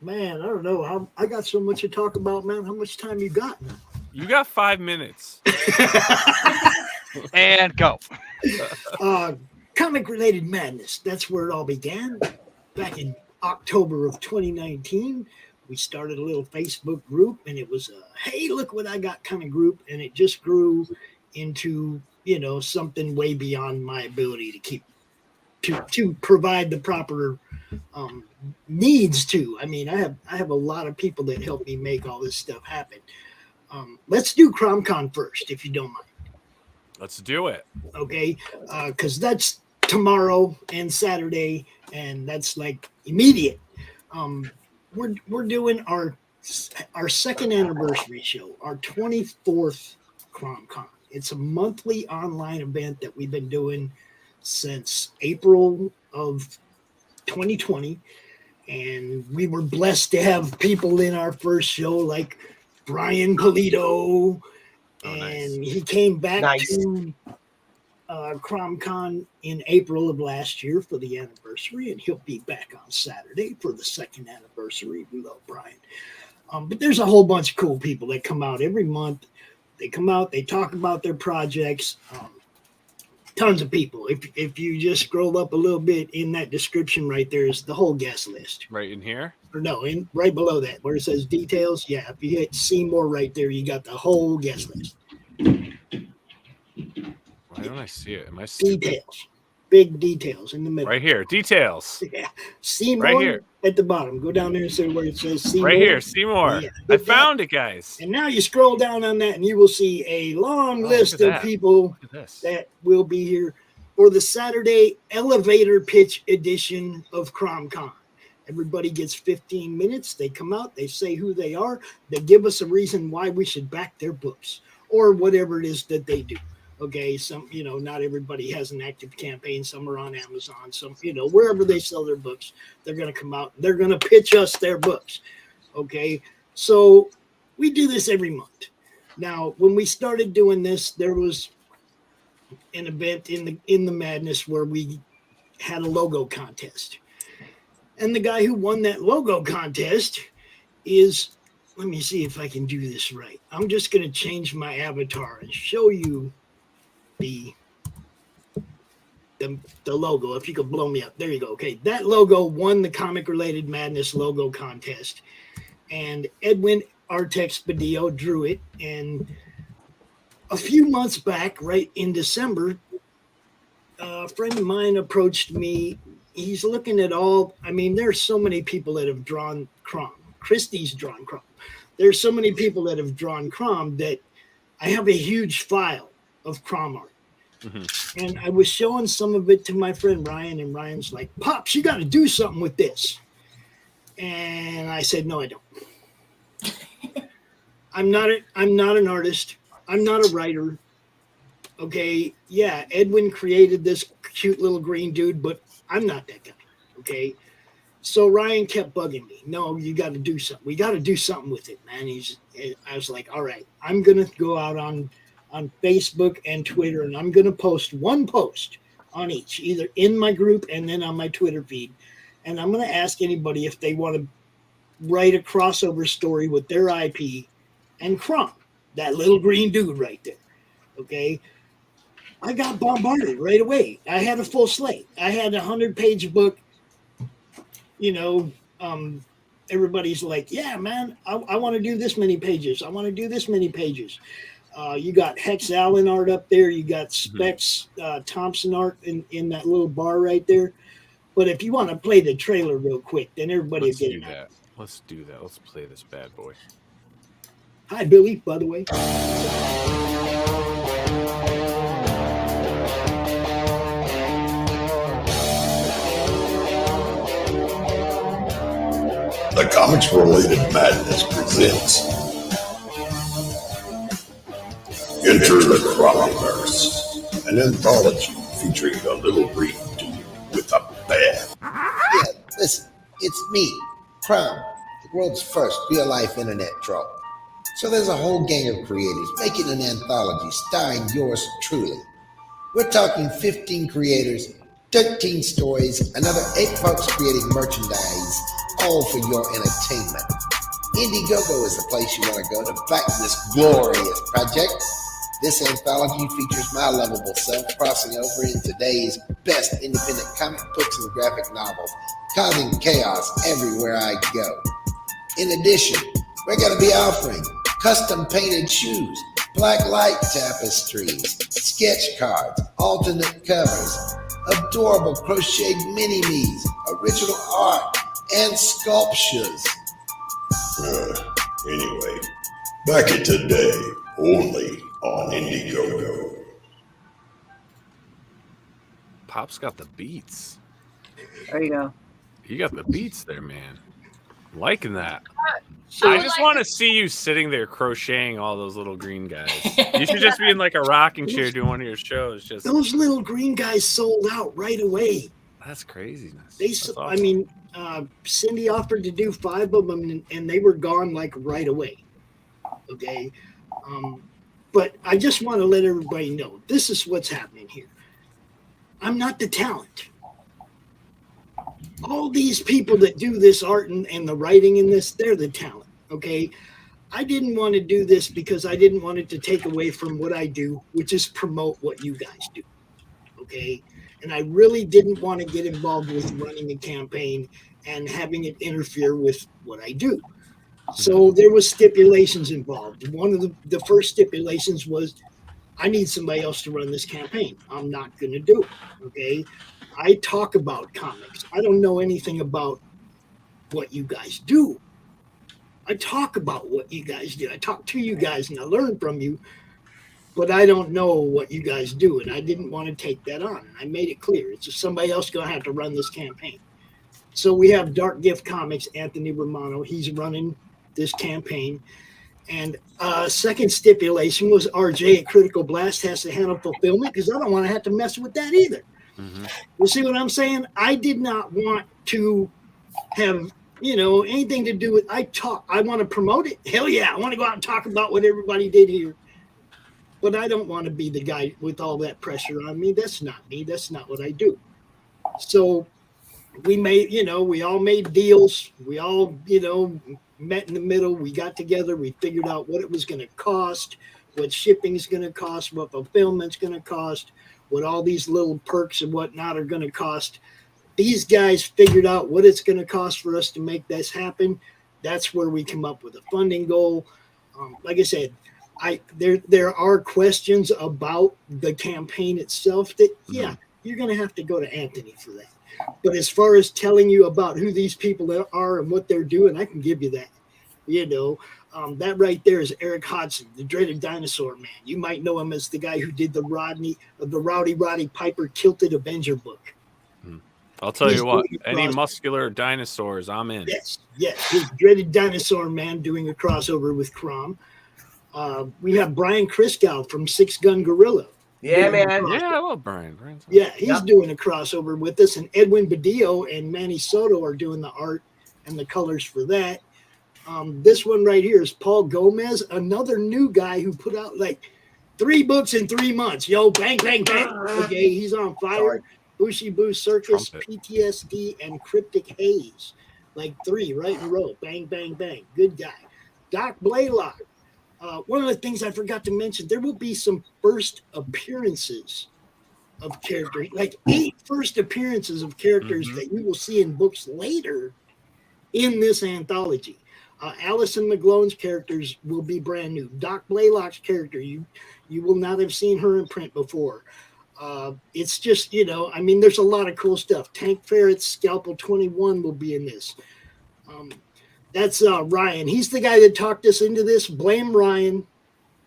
Man, I don't know. I got so much to talk about, man. How much time you got? You got 5 minutes. And go. Comic-related madness. That's where it all began. Back in October of 2019, we started a little Facebook group, and it was a, hey, look what I got kind of group, and it just grew into, something way beyond my ability to keep to provide the proper needs to. I mean, I have a lot of people that help me make all this stuff happen. Let's do CRoMCon first, if you don't mind. Let's do it. Okay, because that's tomorrow and Saturday, and that's like immediate. We're doing our second anniversary show, our 24th CRoMCon. It's a monthly online event that we've been doing since April of 2020, and we were blessed to have people in our first show like Brian Polito, and he came back to CRoMCon in April of last year for the anniversary, and he'll be back on Saturday for the second anniversary. We love Brian. But there's a whole bunch of cool people that come out every month. They come out, they talk about their projects. Tons of people. If you just scroll up a little bit in that description right there is the whole guest list. Right in here? Or no, right below that where it says details. Yeah, if you hit see more right there, you got the whole guest list. Why don't I see it? Am I stupid? Details. Big details in the middle. Right here. Details. Yeah. See more right here. At the bottom. Go down there and say where it says see right more. Here. See more. Yeah, I found it, guys. And now you scroll down on that and you will see a long list of people that will be here for the Saturday elevator pitch edition of CRoMCon. Everybody gets 15 minutes. They come out, they say who they are, they give us a reason why we should back their books or whatever it is that they do. Okay, some, not everybody has an active campaign. Some are on Amazon, some, wherever they sell their books, they're going to come out, they're going to pitch us their books. Okay, so we do this every month. Now, when we started doing this, there was an event in the madness where we had a logo contest. And the guy who won that logo contest is, let me see if I can do this right. I'm just going to change my avatar and show you the logo. If you could blow me up. There you go. Okay. That logo won the Comic Related Madness logo contest. And Edwin Artex Badillo drew it. And a few months back, right in December, a friend of mine approached me. He's looking at there's so many people that have drawn CRoM. Christie's drawn CRoM. There's so many people that have drawn CRoM that I have a huge file of CRoM art. Mm-hmm. And I was showing some of it to my friend Ryan, and Ryan's like, Pops, you got to do something with this. And I said, no, I don't. I'm not an artist. I'm not a writer. Okay. Yeah. Edwin created this cute little green dude, but I'm not that guy. Okay. So Ryan kept bugging me. No, you got to do something. We got to do something with it, man. I was like, all right, I'm going to go out on Facebook and Twitter, and I'm going to post one post on each, either in my group and then on my Twitter feed. And I'm going to ask anybody if they want to write a crossover story with their IP and CRoM, that little green dude right there. Okay. I got bombarded right away. I had a full slate. I had a 100-page book. Everybody's like, yeah, man, I want to do this many pages. I want to do this many pages. You got Hex Allen art up there. You got Specs Thompson art in that little bar right there. But if you want to play the trailer real quick, then everybody will get it. Let's do that. Let's play this bad boy. Hi, Billy, by the way. The Comics Related Madness presents Enter the CRoMniVerse, an anthology featuring a little green dude with a bear. Yeah, listen, it's me, Crom, the world's first real-life internet troll. So there's a whole gang of creators making an anthology starring yours truly. We're talking 15 creators, 13 stories, another 8 folks creating merchandise, all for your entertainment. Indiegogo is the place you want to go to back this glorious project. This anthology features my lovable self crossing over in today's best independent comic books and graphic novels, causing chaos everywhere I go. In addition, we're going to be offering custom painted shoes, black light tapestries, sketch cards, alternate covers, adorable crocheted mini-me's, original art, and sculptures. Anyway, back it today, only on Indiegogo. Pop's got the beats. There you go. You got the beats there, man. I'm liking that. So I just want to see you sitting there crocheting all those little green guys. You should just be in like a rocking chair doing one of your shows. Just Those little green guys sold out right away. that's craziness. That's awesome. I mean, Cindy offered to do 5 of them, and they were gone like right away. Okay, but I just want to let everybody know this is what's happening here. I'm not the talent. All these people that do this art and the writing in this, they're the talent. Okay, I didn't want to do this because I didn't want it to take away from what I do, which is promote what you guys do. Okay, and I really didn't want to get involved with running a campaign and having it interfere with what I do. So there was stipulations involved. One of the first stipulations was I need somebody else to run this campaign. I'm not going to do it. Okay, I talk about comics. I don't know anything about what you guys do. I talk about what you guys do. I talk to you guys and I learn from you, but I don't know what you guys do, and I didn't want to take that on. I made it clear. It's just somebody else going to have to run this campaign. So we have Dark Gift Comics, Anthony Romano. He's running this campaign. And second stipulation was RJ at Critical Blast has to handle fulfillment because I don't want to have to mess with that either. Mm-hmm. You see what I'm saying? I did not want to have, anything to do with, I want to promote it. Hell yeah. I want to go out and talk about what everybody did here. But I don't want to be the guy with all that pressure on me. That's not me. That's not what I do. So we made, we all made deals. We all, met in the middle. We got together. We figured out what it was going to cost, what shipping is going to cost, what fulfillment's going to cost, what all these little perks and whatnot are going to cost. These guys figured out what it's going to cost for us to make this happen. That's where we come up with a funding goal. Like I said, there are questions about the campaign itself that, you're going to have to go to Anthony for that. But as far as telling you about who these people are and what they're doing, I can give you that. That right there is Eric Hodson, the dreaded dinosaur man. You might know him as the guy who did the Rowdy Roddy Piper Kilted Avenger book. I'll tell you what, any muscular dinosaurs, I'm in. Yes, he's dreaded dinosaur man doing a crossover with Crom. We have Brian Kriskow from Six Gun Gorilla. Yeah, man. Yeah, I love Brian. Yeah, he's doing a crossover with us, and Edwin Badillo and Manny Soto are doing the art and the colors for that. This one right here is Paul Gomez, another new guy who put out like 3 books in 3 months. Yo, bang, bang, bang. Okay, he's on fire. Bushy Boo Circus, Trumpet. PTSD, and Cryptic Haze. Like 3 right in a row. Bang, bang, bang. Good guy. Doc Blaylock. One of the things I forgot to mention, there will be some first appearances of characters, like 8 first appearances of characters that you will see in books later in this anthology. Allison McGlone's characters will be brand new. Doc Blaylock's character, you will not have seen her in print before. It's just, there's a lot of cool stuff. Tank Ferret's Scalpel 21 will be in this. That's Ryan. He's the guy that talked us into this. Blame Ryan.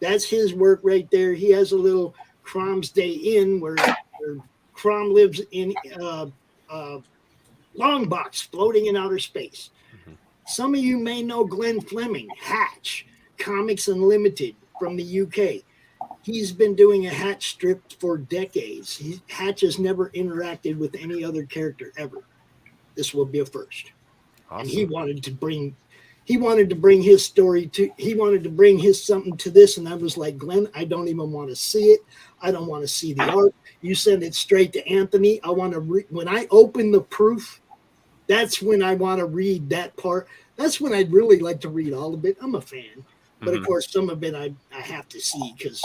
That's his work right there. He has a little Crom's Day Inn where Crom lives in Longbox, floating in outer space. Some of you may know Glenn Fleming, Hatch, Comics Unlimited from the UK. He's been doing a Hatch strip for decades. Hatch has never interacted with any other character ever. This will be a first. Awesome. And he wanted to bring his story he wanted to bring his something to this. And I was like, Glenn, I don't even want to see it. I don't want to see the art. You send it straight to Anthony. I want to when I open the proof, that's when I want to read that part. That's when I'd really like to read all of it. I'm a fan. But of course, some of it I have to see because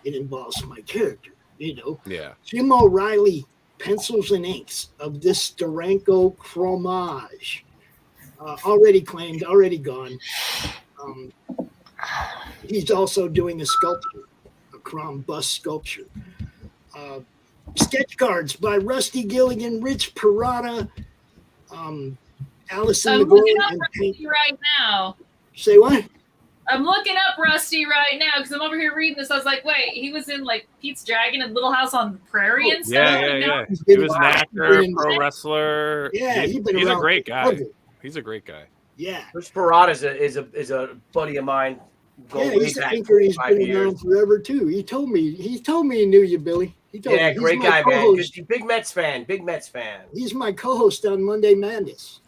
it involves my character, Yeah. Jim O'Reilly, pencils and inks of this Steranko Fromage. Already claimed, already gone. He's also doing a sculpture, a Crom bust sculpture. Sketch cards by Rusty Gilligan, Rich Parada, Allison I'm McGowan, looking up and Rusty right now. Say what? I'm looking up Rusty right now because I'm over here reading this. I was like, wait, he was in like Pete's Dragon and Little House on the Prairie and stuff. Yeah. He was an actor, pro wrestler. Yeah, he's a great guy. He's a great guy. Yeah. Rich Parada is a buddy of mine. He's an anchor. He's been around forever too. He told me he knew you, Billy. He told me. Great guy, man. Big Mets fan. He's my co-host on Monday Madness.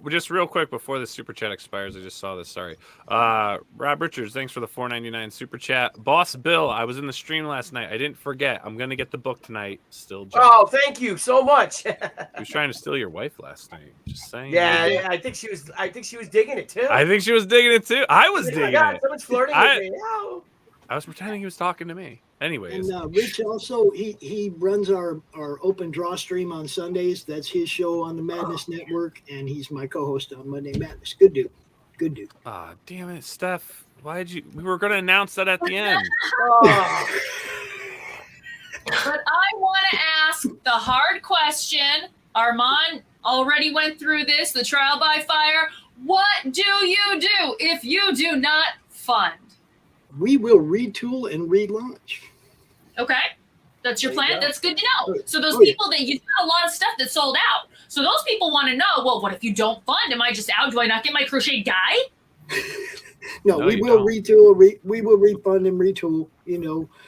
Just real quick before the super chat expires, I just saw this. Sorry, Rob Richards, thanks for the $4.99 super chat. Boss Bill, I was in the stream last night. I didn't forget. I'm gonna get the book tonight. Still. Oh, thank you so much. He was trying to steal your wife last night. Just saying. Yeah, I think she was digging it too. I think she was digging it too. I was digging it. Someone's flirting with me. Oh. I was pretending he was talking to me. Anyways. And Rich also, he runs our open draw stream on Sundays. That's his show on the Madness Network, and he's my co-host on Monday Madness. Good dude. Ah, damn it, Steph. We were going to announce that at the end. But I want to ask the hard question. Armand already went through this, the trial by fire. What do you do if you do not fund? We will retool and relaunch. Okay. That's your plan? That's good to know. So those people that you got a lot of stuff that sold out. So those people want to know, well, what if you don't fund? Am I just out? Do I not get my crochet guy? No, we will retool. We will refund and retool.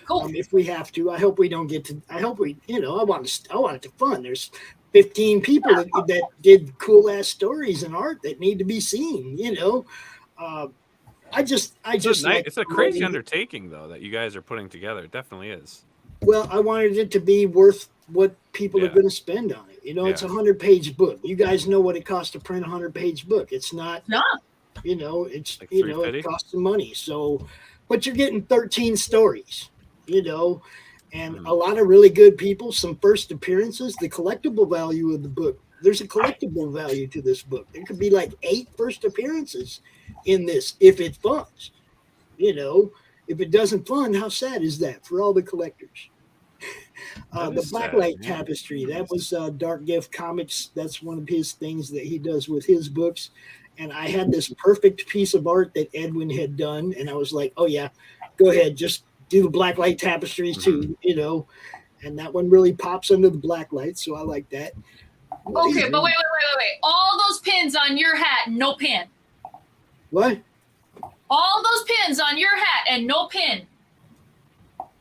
Cool. If we have to. I hope we don't get to. I hope we. I want it to fund. There's 15 people that did cool ass stories and art that need to be seen. It's a crazy undertaking though that you guys are putting together. It definitely is. Well, I wanted it to be worth what people are going to spend on it. It's a 100-page book. You guys know what it costs to print a 100-page book. It's not. No. It's like it costs some money. So, but you're getting 13 stories. And a lot of really good people. Some first appearances. The collectible value of the book. There's a collectible value to this book. There could be like 8 first appearances in this if it funds. If it doesn't fund, how sad is that for all the collectors? The Blacklight Tapestry, that was Dark Gift Comics. That's one of his things that he does with his books. And I had this perfect piece of art that Edwin had done. And I was like, oh, yeah, go ahead. Just do the Blacklight Tapestries too, And that one really pops under the blacklight. So I like that. Okay, but wait. All those pins on your hat, no pin. What? All those pins on your hat and no pin.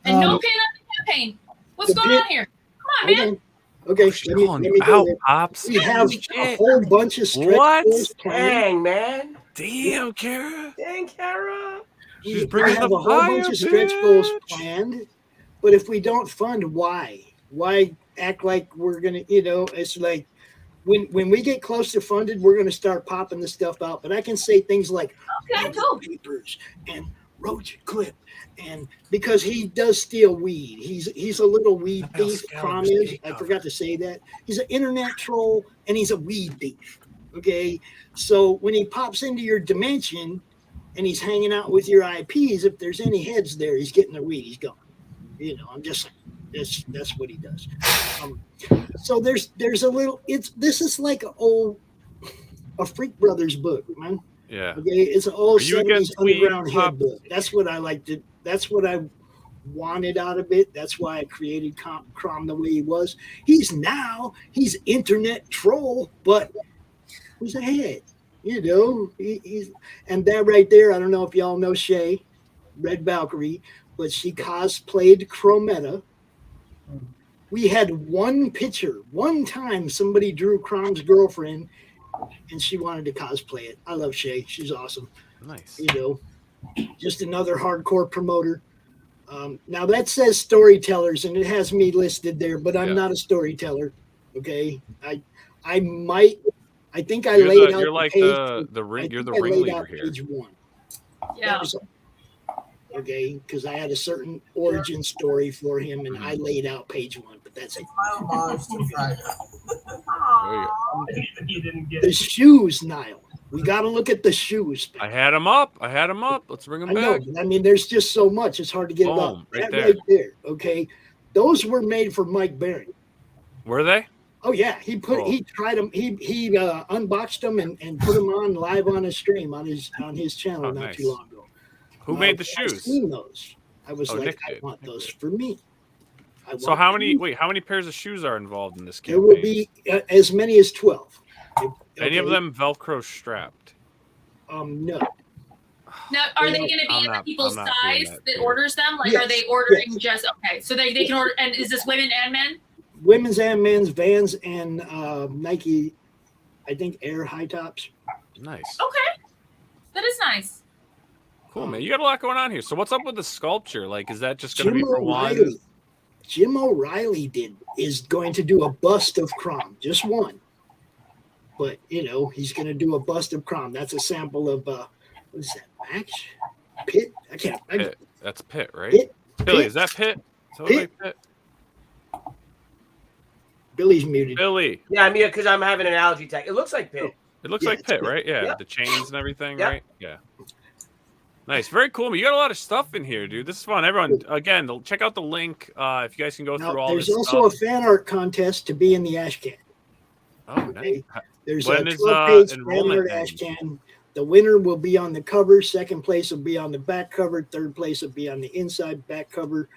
And no pin on the campaign. What's going on here? Come on, man. Okay, let me go there. Pops. We have a whole bunch of stretch goals planned. Dang, man. Damn, Cara. Dang, Cara. She's bringing have the a whole bunch of stretch goals planned. But if we don't fund, why? Why act like we're going to, it's like when we get close to funded, we're going to start popping the stuff out. But I can say things like papers and roach clip. And because he does steal weed, he's a little weed thief. Promise, I forgot to say that. He's an internet troll and he's a weed thief. Okay, so when he pops into your dimension and he's hanging out with your IPs, if there's any heads there, he's getting their weed. He's gone. I'm just saying. That's what he does. So there's a little. This is like a Freak Brothers book, man. Yeah. Okay, it's an old 70s underground head book. That's what I like to. That's what I wanted out of it. That's why I created Crom the way he was. He's internet troll, but he's a head. He's and that right there. I don't know if y'all know Shay, Red Valkyrie. but she cosplayed Chrometa. We had one picture. One time somebody drew Crom's girlfriend and she wanted to cosplay it. I love Shay. She's awesome. Nice. You know, just another hardcore promoter. Now that says storytellers and it has me listed there, but I'm not a storyteller. Okay. I think I laid out you're like the ringleader here. Page 1. Yeah. Okay, because I had a certain origin story for him, and I laid out page 1, but that's it. The shoes, Nile. We got to look at the shoes. I had them up. Let's bring them back. I mean, there's just so much. It's hard to get it up. Right Right there. Okay, those were made for Mike Barron. Were they? Oh yeah, he tried them. He unboxed them and put them on live on his stream on his channel not too long ago. Who made the shoes? I've seen those. I was like, I want those for me. So how many pairs of shoes are involved in this campaign? There will be as many as 12. Any of them Velcro strapped? No. Now, are they going to be in the people's size that orders them? Like, are they ordering just so they can order? And is this women and men? Women's and men's, Vans and Nike, I think Air high tops. Nice. Okay, that is nice. Cool, man. You got a lot going on here. So what's up with the sculpture? Like, is that just going to be for one? Jim O'Reilly is going to do a bust of Crom, just one. But, you know, he's going to do a bust of Crom. That's a sample of, what is that, Max? Pitt? Pitt. That's Pitt, right? Pitt? Billy, is that Pitt? Pitt? Billy's muted. Billy. Yeah, I mean, because I'm having an allergy attack. It looks like Pitt. It looks like Pitt, right? Yeah, the chains and everything, right? Yeah. Nice, very cool. You got a lot of stuff in here, dude. This is fun. Everyone, again, check out the link if you guys can go through all this. There's also a fan art contest to be in the ash can. Oh, nice. There's a 12-page fan art ash can. The winner will be on the cover. Second place will be on the back cover. Third place will be on the inside back cover,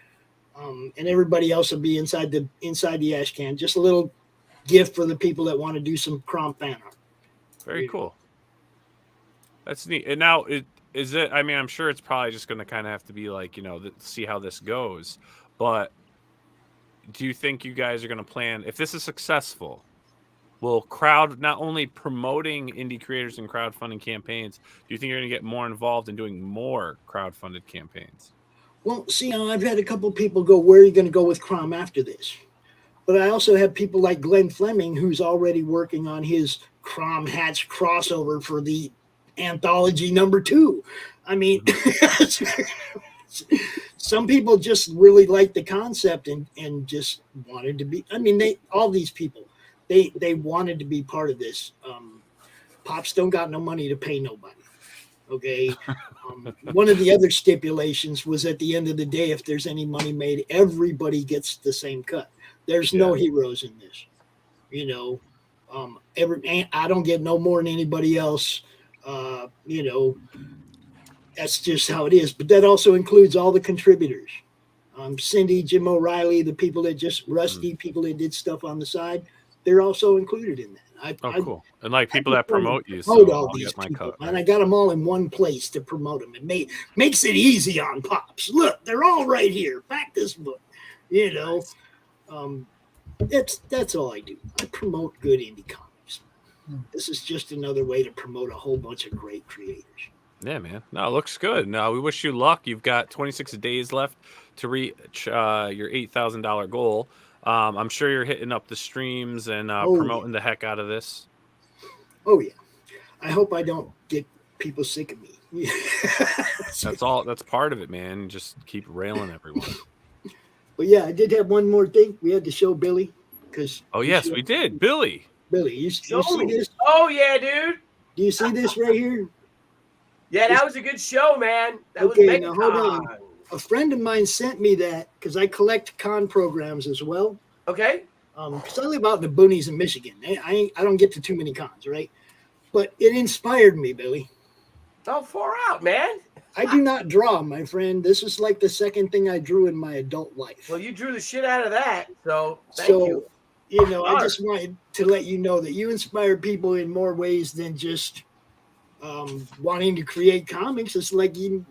and everybody else will be inside the ash can. Just a little gift for the people that want to do some Crom fan art. Very cool. That's neat. And now is it? I mean, I'm sure it's probably just going to kind of have to be like, you know, see how this goes. But do you think you guys are going to plan, if this is successful, will not only promoting indie creators and crowdfunding campaigns, do you think you're going to get more involved in doing more crowdfunded campaigns? Well, see, I've had a couple people go, where are you going to go with Crom after this? But I also have people like Glenn Fleming, who's already working on his Crom Hatch crossover for the Anthology #2. I mean, some people just really like the concept and just wanted to be. I mean, all these people, they wanted to be part of this. Pops don't got no money to pay nobody. Okay. One of the other stipulations was at the end of the day, if there's any money made, everybody gets the same cut. There's no heroes in this. You know, I don't get no more than anybody else. You know, that's just how it is. But that also includes all the contributors. Cindy, Jim O'Reilly, the people that just Rusty, people that did stuff on the side, they're also included in that. Cool. And like people that promote you, so all these people, and I got them all in one place to promote them. It makes it easy on Pops. Look, they're all right here. Back this book. You know, that's all I do. I promote good indie comics. This is just another way to promote a whole bunch of great creators. Yeah, man. No, it looks good. No, we wish you luck. You've got 26 days left to reach your $8,000 goal. I'm sure you're hitting up the streams and promoting the heck out of this. Oh yeah. I hope I don't get people sick of me. That's part of it, man. Just keep railing everyone. But yeah, I did have one more thing. We had to show Billy because. Oh yes, we did, Billy. Billy, you see this? Oh yeah, dude. Do you see this right here? Yeah, that was a good show, man. That was now hold on. A friend of mine sent me that because I collect con programs as well. Okay. Because I live out in the boonies in Michigan. I don't get to too many cons, right? But it inspired me, Billy. Oh, far out, man. I do not draw, my friend. This is like the second thing I drew in my adult life. Well, you drew the shit out of that, so thank you. You know, I just wanted to let you know that you inspire people in more ways than just wanting to create comics. It's like you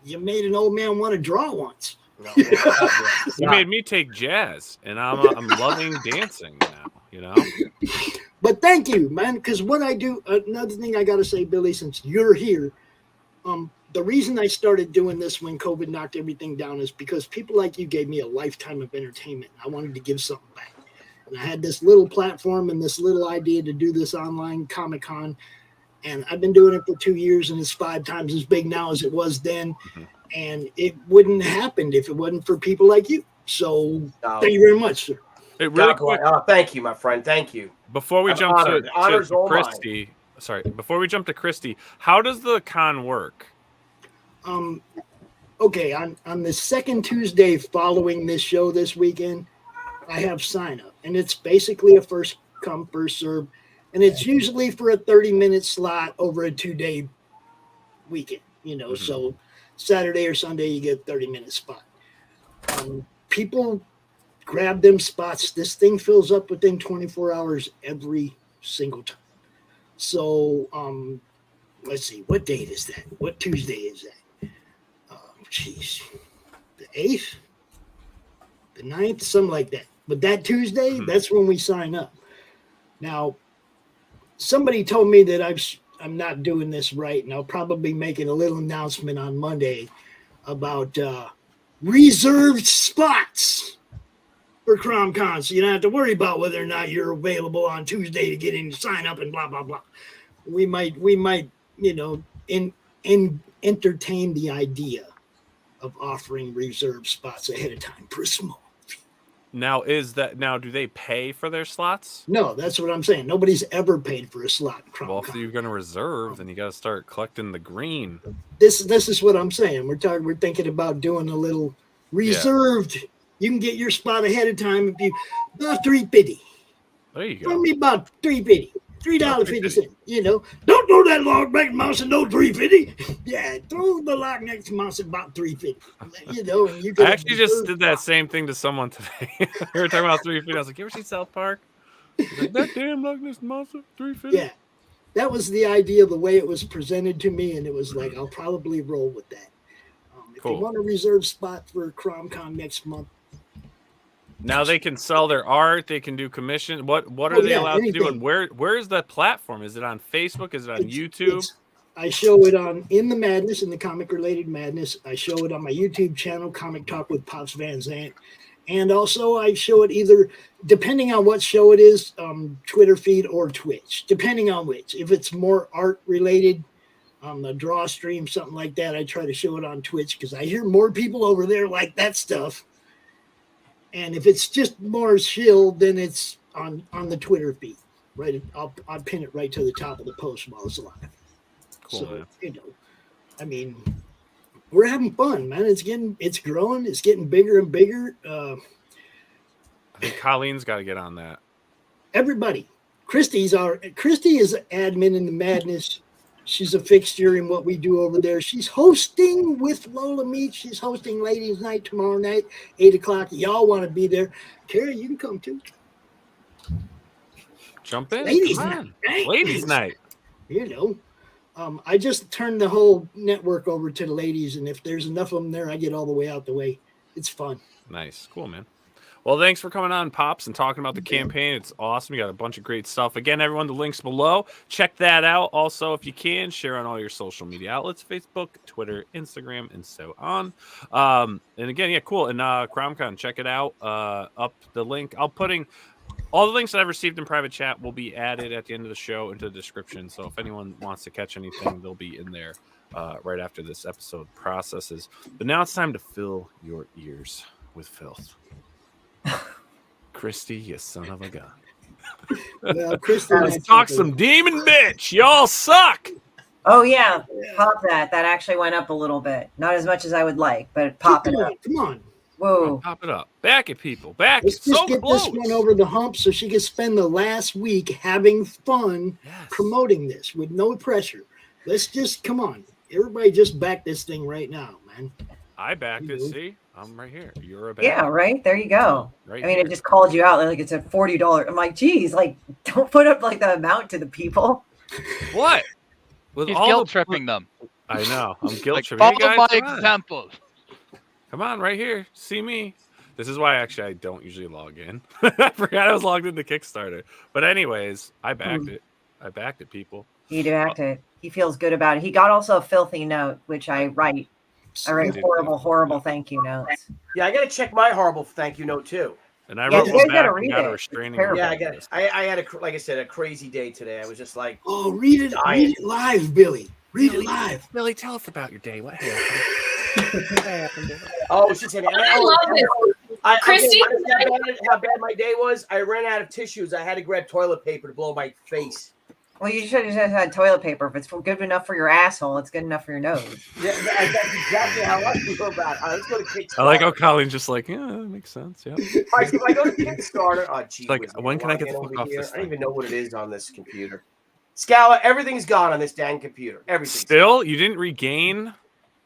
you made an old man want to draw once. No, You made me take jazz, and I'm loving dancing now. You know. But thank you, man. Because what I do, another thing I got to say, Billy, since you're here, the reason I started doing this when COVID knocked everything down is because people like you gave me a lifetime of entertainment. I wanted to give something back. And I had this little platform and this little idea to do this online Comic-Con. And I've been doing it for 2 years, and it's 5 times as big now as it was then. Mm-hmm. And it wouldn't have happened if it wasn't for people like you. So thank you very much, sir. Hey, really quick. Thank you, my friend. Thank you. Before we jump to Christie, before we jump to Christie, how does the con work? Okay, on the second Tuesday following this show this weekend, I have sign up, and it's basically a first come, first serve, and it's usually for a 30-minute slot over a 2-day weekend, you know. Mm-hmm. So Saturday or Sunday you get a 30-minute spot. People grab them spots. This thing fills up within 24 hours every single time. So let's see, what date is that? What Tuesday is that? Jeez, the 8th, the 9th, something like that. But that Tuesday, that's when we sign up. Now, somebody told me that I'm not doing this right, and I'll probably make a little announcement on Monday about reserved spots for CromCon, so you don't have to worry about whether or not you're available on Tuesday to get in to sign up and blah blah blah. We might, you know, entertain the idea of offering reserved spots ahead of time for a small fee. Now, do they pay for their slots? No, that's what I'm saying. Nobody's ever paid for a slot in CromCon. Well, if you're going to reserve, then you got to start collecting the green. This is what I'm saying. We're thinking about doing a little reserved. Yeah. You can get your spot ahead of time if you about $3.50. There you go. Tell me about $3.50. $3.50. You know, don't throw that log back mouse at no $3.50. Yeah, throw the log next mouse at about $3.50. You know, and you I actually just did that same thing to someone today. We were talking about $3.50. I was like, "You ever seen South Park?" He's like, "That damn log next mouse at $3.50." Yeah, that was the idea, the way it was presented to me, and it was like, I'll probably roll with that. If you want a reserve spot for CromCon next month. Now they can sell their art. They can do commission. What are they allowed to do? And where is that platform? Is it on Facebook? Is it on YouTube? I show it on In the Madness, in the comic related madness. I show it on my YouTube channel, Comic Talk with Pops Van Zant. And also I show it either, depending on what show it is, Twitter feed or Twitch, depending on which. If it's more art related, a draw stream, something like that, I try to show it on Twitch because I hear more people over there like that stuff. And if it's just more chill, then it's on the Twitter feed, right? I'll pin it right to the top of the post while it's live. Cool, so, man. You know, I mean, we're having fun, man. It's growing. It's getting bigger and bigger. I think Colleen's got to get on that. Everybody. Christie is admin in the madness. She's a fixture in what we do over there. She's hosting with Lola Meat. She's hosting Ladies Night tomorrow night, 8:00. Y'all want to be there. Cara, you can come too. Jump in. Ladies Night. Right? Ladies Night. You know, I just turned the whole network over to the ladies, and if there's enough of them there, I get all the way out the way. It's fun. Nice. Cool, man. Well, thanks for coming on, Pops, and talking about the campaign. It's awesome. You got a bunch of great stuff. Again, everyone, the link's below. Check that out. Also, if you can, share on all your social media outlets, Facebook, Twitter, Instagram, and so on. And again, yeah, cool. And CromCon, check it out. Up the link. All the links that I've received in private chat will be added at the end of the show into the description. So if anyone wants to catch anything, they'll be in there right after this episode processes. But now it's time to fill your ears with filth. Christie, you son of a gun. Well, Christie, let's talk some demon bitch. Y'all suck. Oh yeah, pop that. That actually went up a little bit. Not as much as I would like, but pop it up. Come on. Whoa. Pop it up. Back at people. Back. Let's just so get close. this one over the hump so she can spend the last week having fun promoting this with no pressure. Let's just, come on. Everybody just back this thing right now, man. I backed it. See? I'm right here. You're a bad. Yeah, right. There you go. Right I mean, here. it just called you out like it's a $40. I'm like, geez, like don't put up like the amount to the people. What? He's guilt tripping them. I know. I'm guilt Like, tripping. Hey follow guys, my come on. example. Come on, right here. See me. This is why actually I don't usually log in. I forgot I was logged into Kickstarter. But anyways, I backed it. I backed it, people. He backed it. He feels good about it. He got also a filthy note, which I write. I write horrible thank you notes. Yeah, I got to check my horrible thank you note too. And I wrote one back and got a it. restraining order. Yeah, I had like I said, a crazy day today. I was just like, oh, read it live, Billy. Read it live. Billy, tell us about your day. What happened? Oh, she said, I love this. Christie, how bad my day was. I ran out of tissues. I had to grab toilet paper to blow my face. Well, you should have just had toilet paper. If it's good enough for your asshole, it's good enough for your nose. Yeah, that's exactly how I feel about it. Let's go to Kickstarter. I like how Colleen's just like, yeah, that makes sense. Yeah. All right, so if I go to Kickstarter, oh, geez, Like, when can I get the fuck off this I don't even know what it is on this computer. Scala, everything's gone on this dang computer. Everything. Still, you didn't regain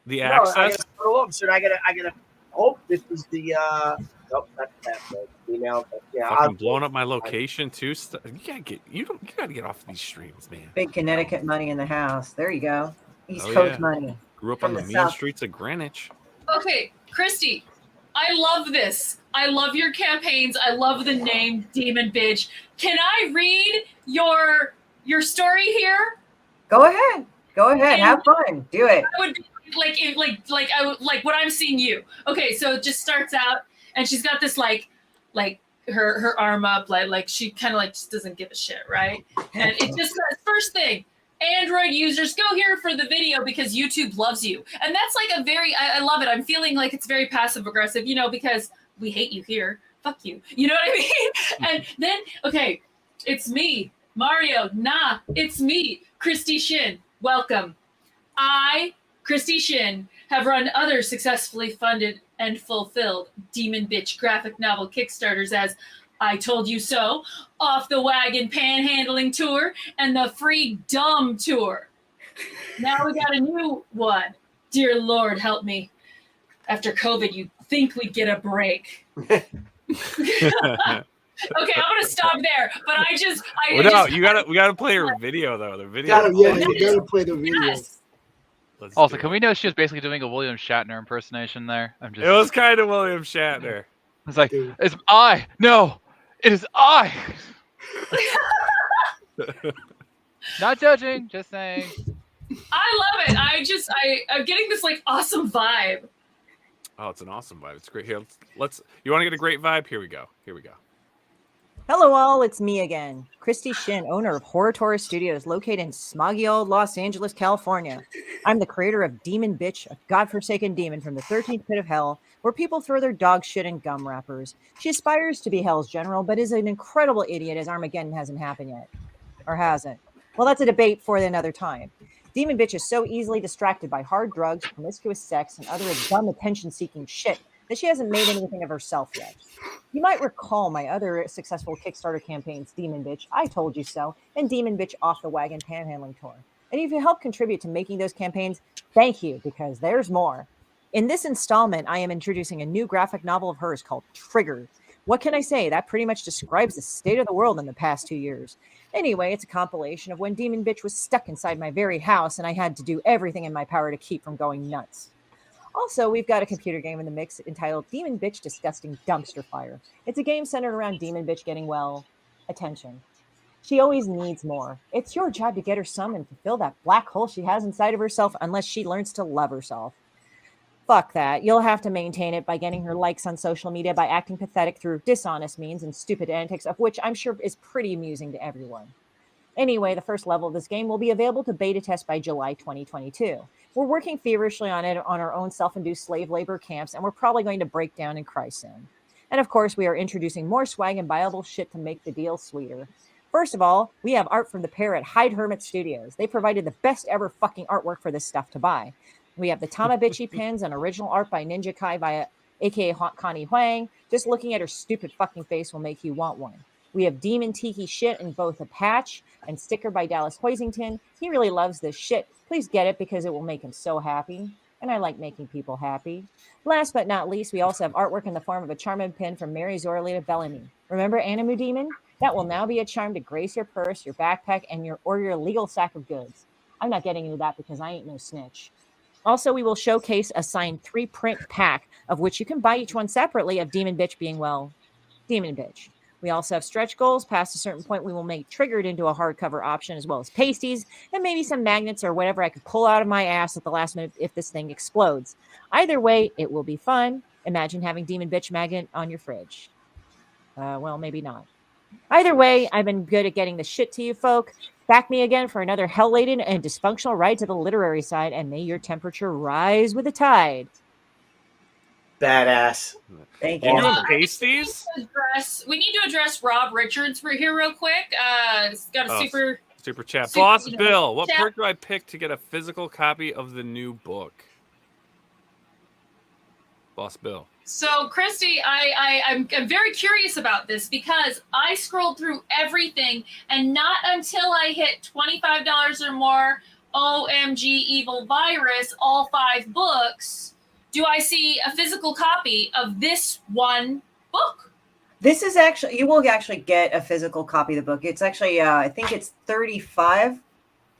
the access. I gotta scroll up. So I gotta. Oh, this is the. Nope, that's that. Email. Yeah, Fucking blowing up my location too. You gotta get off these streams, man. Big Connecticut money in the house. There you go. East Oh, Coast yeah. money. Grew up From on the the mean South. streets of Greenwich. okay, Christie, I love this. I love your campaigns. I love the name Demon Bitch. Can I read your story here? Go ahead. Go ahead. Have fun. Do it. I would be like what I'm seeing you. Okay, so it just starts out, and she's got this like her arm up, like she kind of like just doesn't give a shit, right? And it just says first thing, Android users, go here for the video because YouTube loves you. And that's like a very, I love it. I'm feeling like it's very passive aggressive, because we hate you here. Fuck you. You know what I mean? And then, okay, it's me, Mario. Nah, it's me, Christie Shinn. Welcome. I, Christie Shinn, have run other successfully funded and fulfilled Demon Bitch graphic novel Kickstarters as I Told You So, Off the Wagon Panhandling Tour, and the Free Dumb Tour. Now we got a new one. Dear Lord, help me. After COVID, you'd think we'd get a break. Okay, I'm gonna stop there. But we gotta play her video though. The video. You gotta play the video. Yes. Also, can we know she was basically doing a William Shatner impersonation there? It was kind of William Shatner. It's like, it's I. No, it is I. Not judging, just saying. I love it. I'm getting this like awesome vibe. Oh, it's an awesome vibe. It's great. Here, let's. You want to get a great vibe? Here we go. Hello all, it's me again, Christie Shinn, owner of Horror Taurus Studios, located in smoggy old Los Angeles, California. I'm the creator of Demon Bitch, a godforsaken demon from the 13th pit of hell, where people throw their dog shit in gum wrappers. She aspires to be hell's general, but is an incredible idiot as Armageddon hasn't happened yet. Or hasn't. Well, that's a debate for another time. Demon Bitch is so easily distracted by hard drugs, promiscuous sex, and other dumb attention-seeking shit that she hasn't made anything of herself yet. You might recall my other successful Kickstarter campaigns, Demon Bitch, I Told You So, and Demon Bitch Off the Wagon Panhandling Tour. And if you help contribute to making those campaigns, thank you, because there's more. In this installment, I am introducing a new graphic novel of hers called Trigger. What can I say? That pretty much describes the state of the world in the past 2 years. Anyway, it's a compilation of when Demon Bitch was stuck inside my very house and I had to do everything in my power to keep from going nuts. Also, we've got a computer game in the mix entitled Demon Bitch Disgusting Dumpster Fire. It's a game centered around Demon Bitch getting, well, attention. She always needs more. It's your job to get her some and fulfill that black hole she has inside of herself unless she learns to love herself. Fuck that. You'll have to maintain it by getting her likes on social media by acting pathetic through dishonest means and stupid antics, of which I'm sure is pretty amusing to everyone. Anyway, the first level of this game will be available to beta test by July 2022. We're working feverishly on it on our own self-induced slave labor camps, and we're probably going to break down and cry soon. And of course, we are introducing more swag and buyable shit to make the deal sweeter. First of all, we have art from the pair at Hyde Hermit Studios. They provided the best ever fucking artwork for this stuff to buy. We have the Tamabichi pins and original art by Ninja Kai via aka Connie Huang. Just looking at her stupid fucking face will make you want one. We have Demon Tiki shit in both a patch and sticker by Dallas Hoisington. He really loves this shit. Please get it because it will make him so happy. And I like making people happy. Last but not least, we also have artwork in the form of a charming pin from Mary Zorlita Bellamy. Remember Animu Demon? That will now be a charm to grace your purse, your backpack, and your legal sack of goods. I'm not getting into that because I ain't no snitch. Also, we will showcase a signed 3-print pack, of which you can buy each one separately, of Demon Bitch being, well, Demon Bitch. We also have stretch goals. Past a certain point, we will make Triggered into a hardcover option, as well as pasties, and maybe some magnets or whatever I could pull out of my ass at the last minute if this thing explodes. Either way, it will be fun. Imagine having Demon Bitch magnet on your fridge. Well, maybe not. Either way, I've been good at getting the shit to you folk. Back me again for another hell-laden and dysfunctional ride to the literary side, and may your temperature rise with the tide. Badass. Thank You you. doing pasties? We need to address Rob Richards for here real quick. He's got a super chat. super, Boss you know, Bill, what chat. perk do I pick to get a physical copy of the new book? Boss Bill. So, Christie, I'm very curious about this because I scrolled through everything, and not until I hit $25 or more, OMG Evil Virus, all 5 books, do I see a physical copy of this one book. This is actually, you will actually get a physical copy of the book. It's actually, I think it's $35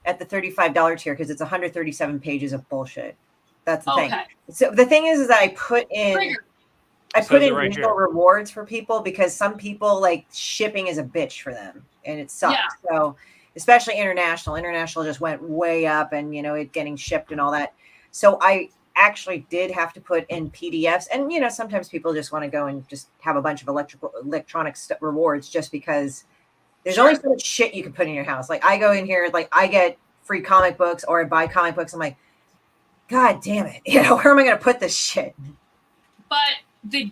at the $35 tier because it's 137 pages of bullshit. That's the thing. So the thing is that I put in digital rewards for people because some people like shipping is a bitch for them and it sucks. Yeah. So especially international just went way up and it getting shipped and all that. So I actually did have to put in PDFs and sometimes people just want to go and just have a bunch of electronic rewards just because there's only so much shit you can put in your house. Like I go in here, like I get free comic books or I buy comic books. I'm like, God damn it. Where am I going to put this shit? But the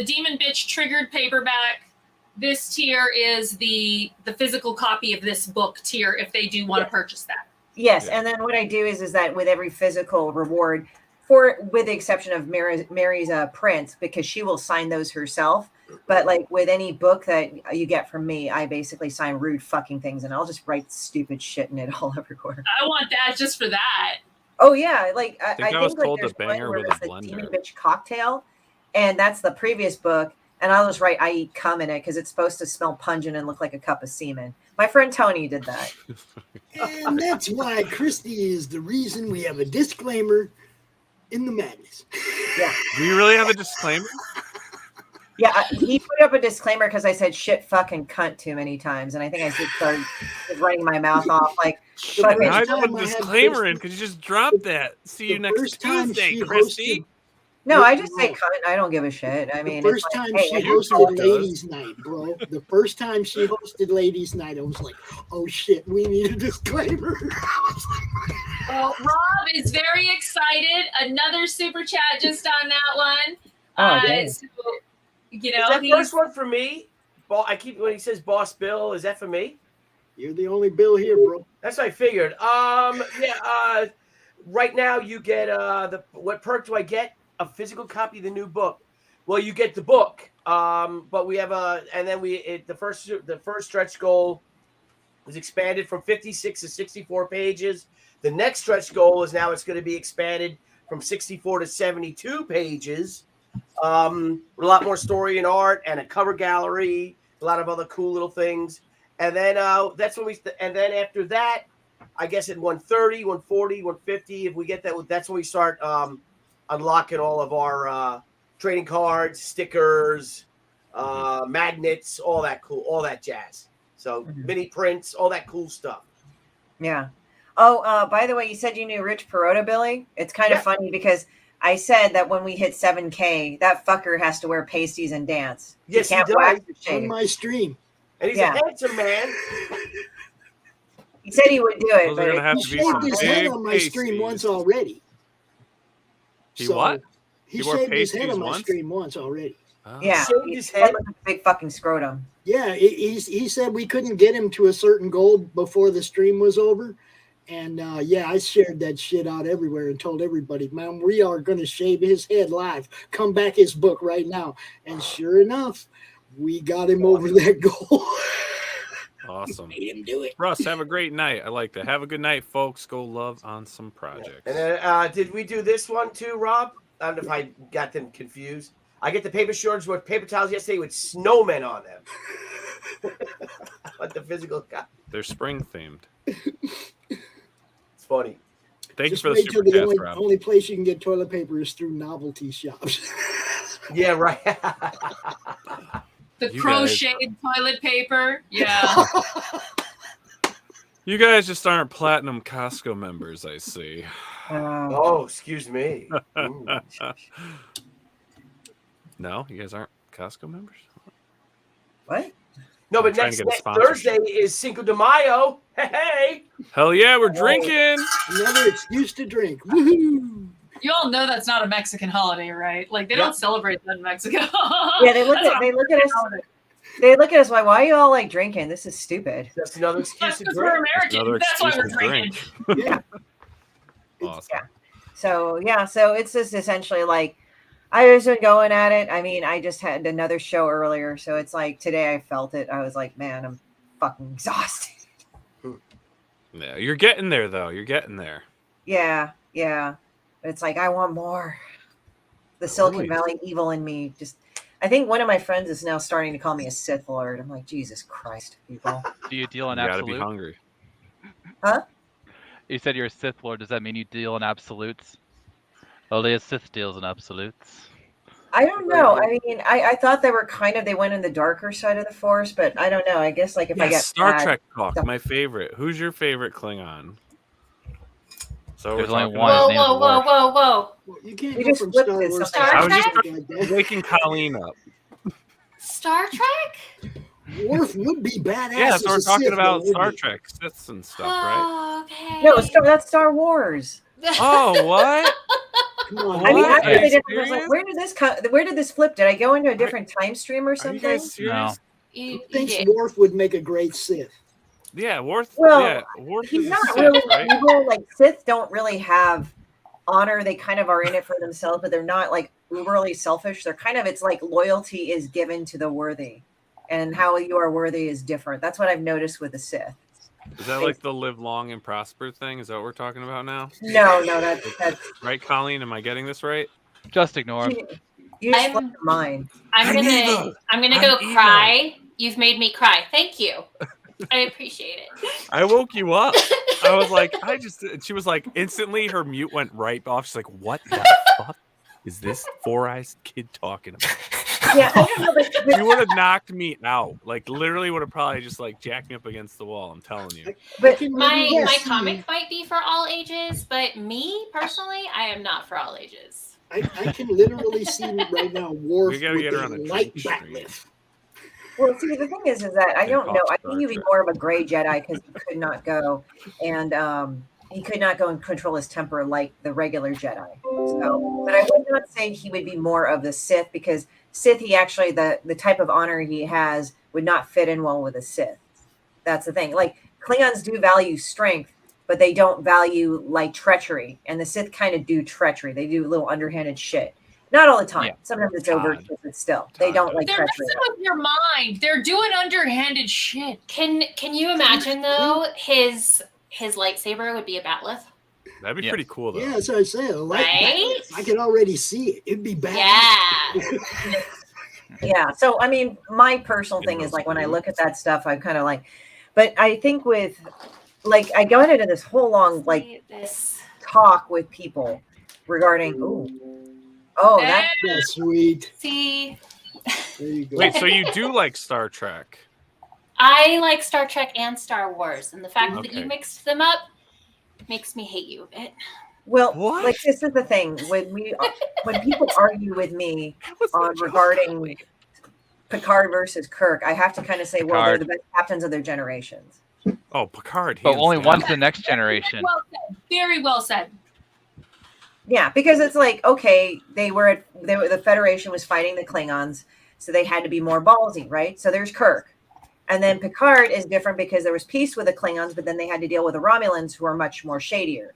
Demon Bitch Triggered paperback, this tier is the physical copy of this book tier if they do want to purchase that. Yes, and then what I do is that with every physical reward, with the exception of Mary's prints, because she will sign those herself. But like with any book that you get from me, I basically sign rude fucking things, and I'll just write stupid shit in it all everywhere. I want that just for that. Oh yeah, like I think was like told there's to bang her with a the blender. Demon Bitch Cocktail, and that's the previous book. And I'll just write I eat cum in it because it's supposed to smell pungent and look like a cup of semen. My friend Tony did that. And that's why Christie is the reason we have a disclaimer in the madness. Yeah. Do you really have a disclaimer? Yeah, he put up a disclaimer because I said shit, fucking cunt too many times, and I think I just started running my mouth off like. I put a disclaimer in because you just dropped that. See you next Tuesday, Christie. No, I just say cunt. I don't give a shit. I mean, the first time she hosted Ladies' Night, bro. The first time she hosted Ladies' Night, I was like, "Oh shit, we need a disclaimer." Well, Rob is very excited. Another super chat just on that one. So, is that first one for me? When he says Boss Bill, is that for me? You're the only Bill here, bro. That's what I figured. Right now you get what perk do I get? A physical copy of the new book. Well, you get the book. But we have the first stretch goal was expanded from 56 to 64 pages. The next stretch goal is now it's going to be expanded from 64 to 72 pages. With a lot more story and art and a cover gallery, a lot of other cool little things. And then that's when after that, I guess at 130, 140, 150, if we get that, that's when we start unlocking all of our trading cards, stickers, magnets, all that jazz. So mini prints, all that cool stuff. Yeah. Oh, by the way, you said you knew Rich Perota, Billy. It's kind of funny because I said that when we hit 7K, that fucker has to wear pasties and dance. Yes, he can't does. wax or shave. On my stream. And he's a handsome man. He said he would do it, but he shaved his head on my stream once already. He what? He shaved his head on my stream once already. Oh. Yeah, he his head like a big fucking scrotum. Yeah, he said we couldn't get him to a certain goal before the stream was over. And I shared that shit out everywhere and told everybody, man, we are going to shave his head live. Come back his book right now. And sure enough, we got him over that goal. Awesome. Made him do it. Russ, have a great night. I like that. Have a good night, folks. Go love on some projects. And then, did we do this one too, Rob? I don't know if I got them confused. I get the paper shorts with paper towels yesterday with snowmen on them. I want the physical copy. They're spring themed. It's funny. Thank Just you for the wait till super the chat, Rob. only place you can get toilet paper is through novelty shops. Yeah, right. The You crocheted toilet paper. Yeah. You guys just aren't platinum Costco members, I see. Oh, excuse me. Ooh. No, you guys aren't Costco members? What? No, but I'm trying next to get a sponsorship. Thursday is Cinco de Mayo. Hey. Hell yeah, we're drinking. Another excuse to drink. Woohoo! You all know that's not a Mexican holiday, right? Like they don't celebrate that in Mexico. Yeah, they look at us. They look at us like, why are you all like drinking? This is stupid. That's another excuse to Because drink. we're American. That's why we're drinking. Yeah. Awesome. Yeah. So it's just essentially like I just been going at it. I mean, I just had another show earlier, so it's like today I felt it. I was like, man, I'm fucking exhausted. Yeah, you're getting there though. You're getting there. Yeah. It's like I want more. The Silicon Valley evil in me just. I think one of my friends is now starting to call me a Sith Lord. I'm like, Jesus Christ, people. Do you deal in You gotta absolute? be hungry. Huh? You said you're a Sith Lord. Does that mean you deal in absolutes? Only a Sith deals in absolutes. I don't know. I mean, I thought they were they went in the darker side of the Force, but I don't know. I guess like if I get Star Trek talk, my favorite. Who's your favorite Klingon? So There's we're only talking one. about- Whoa. You can't You go just from flipped Star it Wars something. to I was Star just like that. waking Colleen up. Star Trek? Worf would be badass. Yeah, so we're as a talking Sith, about though, Star wouldn't Trek, Siths and stuff, right? Okay. No, that's Star Wars. Oh, what? he? Come on, I mean, What? I Are really you didn't. I was like, serious? where did this flip? Did I go into a different time stream or Are you something? guys serious? You thinks did. Worf would make a great Sith. Yeah, Worf. Well, yeah, Worf He's is a not Sith, really right? evil. Like Sith don't really have honor. They kind of are in it for themselves, but they're not like uberly selfish. They're kind of. It's like loyalty is given to the worthy, and how you are worthy is different. That's what I've noticed with the Sith. Is that like the live long and prosper thing? Is that what we're talking about now? No, that's Right, Colleen? Am I getting this right? Just ignore him. you just flipped your mind. I'm gonna go evil. cry. You've made me cry. Thank you. I appreciate it. I woke you up. I was like, she was like, instantly her mute went right off. She's like, what the fuck is this four-eyed kid talking about? Yeah, I don't know, but You would have knocked me out. Like, literally would have probably just like jacked me up against the wall. I'm telling you. But My comic might be for all ages, but me personally, I am not for all ages. I can literally see right now Worf We gotta with get her on a a light drink back stream. lift. Well, see, the thing is that I don't know. I think he'd be more of a gray Jedi because he could not go and control his temper like the regular Jedi. So, but I would not say he would be more of the Sith because Sith, he actually the type of honor he has would not fit in well with a Sith. That's the thing. Like Klingons do value strength, but they don't value like treachery, and the Sith kind of do treachery. They do a little underhanded shit. Not all the time. Yeah. Sometimes it's Todd. overt, but still, they don't like They're treachery. messing with your mind. They're doing underhanded shit. Can you imagine though? His lightsaber would be a batleth. That'd be Yes. pretty cool, though. Yeah, that's what I said. A light back Right? lift. I can already see it. It'd be bad. Yeah. Yeah. So, I mean, my personal thing is like when I look at that stuff, I'm kind of like, but I think with like, I go into this whole long like This. talk with people regarding, that's That's sweet. See, There you go. Wait, so you do like Star Trek? I like Star Trek and Star Wars, and the fact that you Okay. mixed them up makes me hate you a bit. well, What? like this is the thing when people argue with me on regarding Picard versus Kirk, I have to kind of say, well, they're the best captains of their generations. Oh, Picard. But hands only down. one's the next generation. Well said. Very well said. Yeah, because it's like, okay, the Federation was fighting the Klingons, so they had to be more ballsy, right? So there's Kirk. And then Picard is different because there was peace with the Klingons, but then they had to deal with the Romulans who are much more shadier.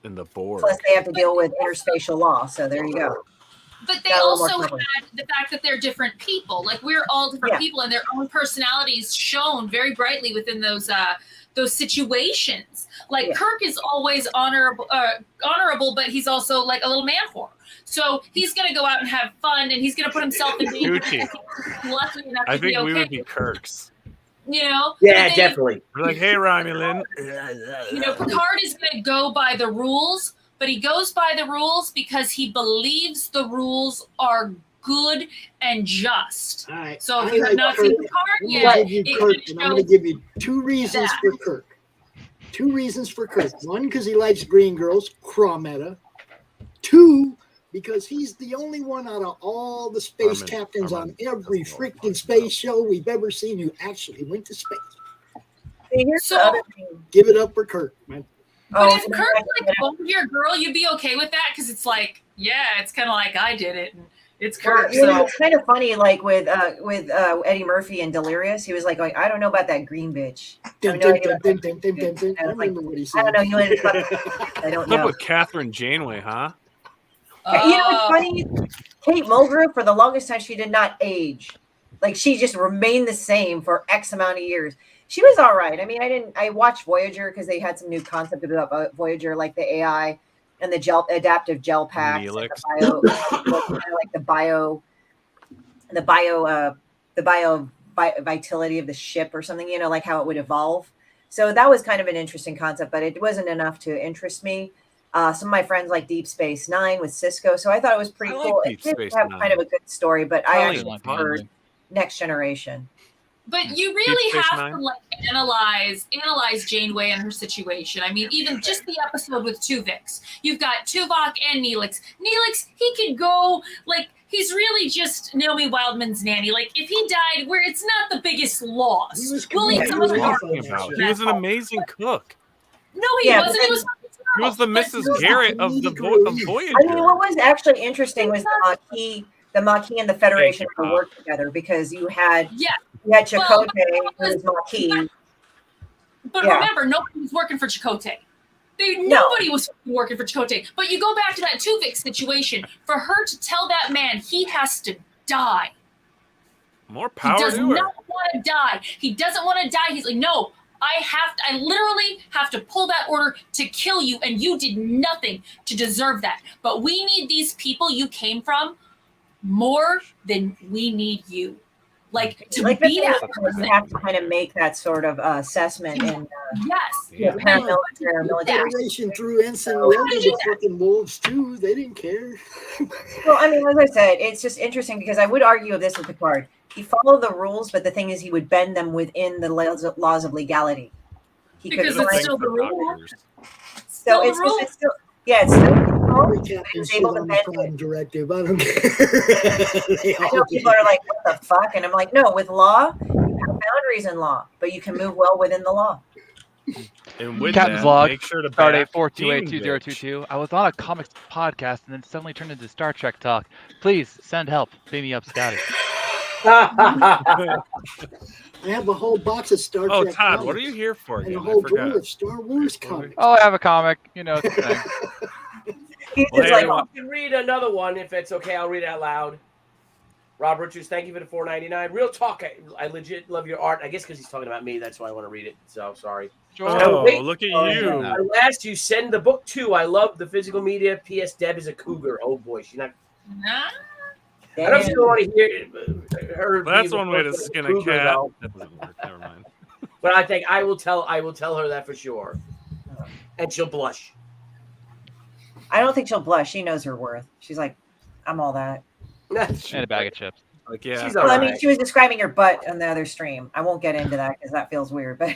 In the board. Plus they have to deal with interspatial law. So there you go. But they Got a little more also coverage. had the fact that they're different people. Like we're all different Yeah. people, and their own personalities shown very brightly within those situations. Like Yeah. Kirk is always honorable, but he's also like a little man whore. So he's gonna go out and have fun, and he's gonna put himself in danger. Tucci. Lucky enough I to be think okay. we would be Kirks. Yeah, definitely. We're like, hey, Romulan. Picard is going to go by the rules, but he goes by the rules because he believes the rules are good and just. All right. So if you have not seen Picard yet, I'm going to give you 2 reasons for Kirk. 2 reasons for Kirk. 1, because he likes green girls, CRoMeta. 2, because he's the only one out of all the space captains on every freaking space show we've ever seen who actually went to space. So give it up for Kirk, man. But if Kirk owned your girl, you'd be okay with that because it's like, it's kind of like I did it. And it's Kirk. It's kind of funny, like with Eddie Murphy and Delirious. He was like, I don't know about that green bitch. I don't know. You I don't know. What's up with Catherine Janeway, huh? What's funny? Kate Mulgrew, for the longest time, she did not age. Like, she just remained the same for X amount of years. She was all right. I mean, I watched Voyager because they had some new concept about Voyager, like the AI and the adaptive gel packs, and the bio vitality of the ship or something, like how it would evolve. So that was kind of an interesting concept, but it wasn't enough to interest me. Some of my friends like Deep Space Nine with Cisco, so I thought it was pretty cool. It did have kind of a good story, but I actually preferred Next Generation. But you really have to analyze Janeway and her situation. I mean, even just the episode with Tuvix. You've got Tuvok and Neelix. Neelix, he could go he's really just Naomi Wildman's nanny. Like if he died, where it's not the biggest loss. He was an amazing cook. No, he wasn't. He was the Mrs. Garrett of Voyager. I mean, what was actually interesting was the Maquis and the Federation to work together because you had Chakotay, who was Maquis. But remember, nobody was working for Chakotay. Nobody was working for Chakotay. But you go back to that Tuvix situation. For her to tell that man he has to die. More power to her. He does not want to die. He doesn't want to die. He's like, no, I literally have to pull that order to kill you, and you did nothing to deserve that. But we need these people you came from more than we need you. To be that person. You have to kind of make that sort of assessment in paramilitary or military. Federation threw Ensign Wendy to fucking wolves too. They didn't care. Well, I mean, as I said, it's just interesting because I would argue of this with Picard. He followed the rules, but the thing is, he would bend them within the laws of legality. Because it's still the rules. So it's still, it's still. Directive. I don't care. I know people are like, what the fuck? And I'm like, no, with law, you have boundaries in law, but you can move well within the law. And with Captain's that, log, make sure to start 4282022. I was on a comics podcast and then suddenly turned into Star Trek talk. Please send help. Beam me up, Scotty. I have a whole box of Star Trek. Oh, Todd, comics what are you here for? And a whole drawer of Star Wars comics. Oh, I have a comic. It's a thing. I can read another one if it's okay. I'll read it out loud. Rob Richards, thank you for the $4.99. Real talk. I legit love your art. I guess because he's talking about me, that's why I want to read it. So sorry. Oh, look at you. I asked you send the book too. I love the physical media. P.S. Deb is a cougar. Oh boy, she's not. I don't still want to hear her. That's one way to skin a cat. That doesn't work. Never mind. But I think I will tell her that for sure, and she'll blush. I don't think she'll blush. She knows her worth. She's like, I'm all that. And a bag of chips. She's well, I mean, she was describing her butt on the other stream. I won't get into that because that feels weird. But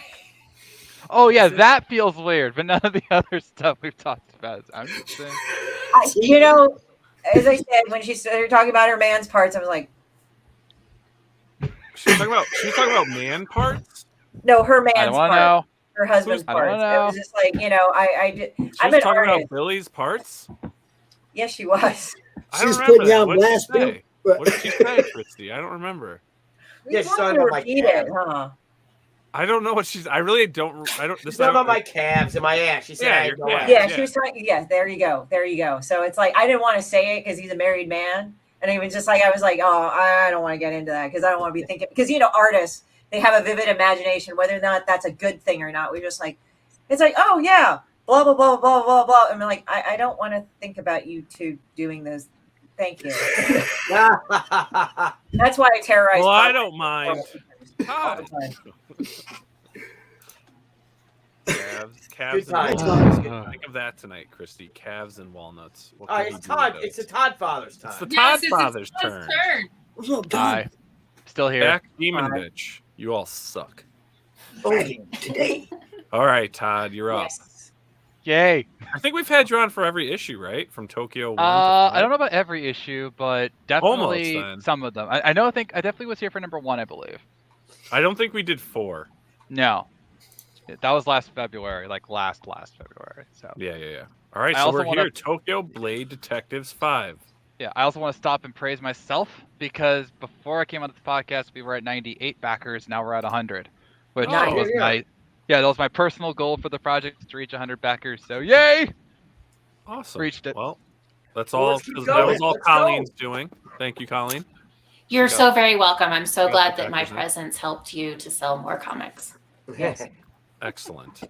oh yeah, that feels weird. But none of the other stuff we've talked about. I'm just saying. As I said, when she started talking about her man's parts, I was like, she was talking about man parts. No, her man's I don't part. Know. Her husband's parts. It was just like, She was talking about Billy's parts. Yes, she was. I don't remember that. What did she say? What did she say, Christie? I don't remember. Yeah, she's talking about my calves. Huh? I don't know what she's. I really don't. I don't. She's talking about my calves and my ass. She said, She was talking. Yeah, there you go. So it's like I didn't want to say it because he's a married man, and he was just like, I was like, oh, I don't want to get into that because I don't want to be thinking because artists, they have a vivid imagination whether or not that's a good thing or not. We're just like, it's like, oh yeah, blah blah blah blah blah blah. And I'm like, I don't want to think about you two doing those. Thank you. That's why I terrorize. Well, I don't mind. Calves Good and times. walnuts. Think of that tonight, Christy. Calves and walnuts. What All right, could it's he do Todd. with It's the those? Todd father's time. It's the Todd father's turn. What's up, Todd? Hi. Still here. Back demon bitch. You all suck. Today. All right, Todd, you're up. Yay. I think we've had you on for every issue, right? From Tokyo 1 to I don't know about every issue, but definitely Almost, then. some of them. I know. I think I definitely was here for number 1, I believe. I don't think we did 4. No, that was last February, like last February. So Yeah. All right, I so also we're wanna- here. Tokyo Blade Detectives 5. yeah, I also want to stop and praise myself because before I came onto the podcast, we were at 98 backers. Now we're at 100, which Oh. was that was my personal goal for the project to reach 100 backers. So yay! Awesome. Reached it. Well, that's Well, all. let's keep That going. was all Let's go. Colleen's doing. Thank you, Colleen. You're Got- so very welcome. I'm so got glad the that my backers in. presence helped you to sell more comics. Yes. Excellent.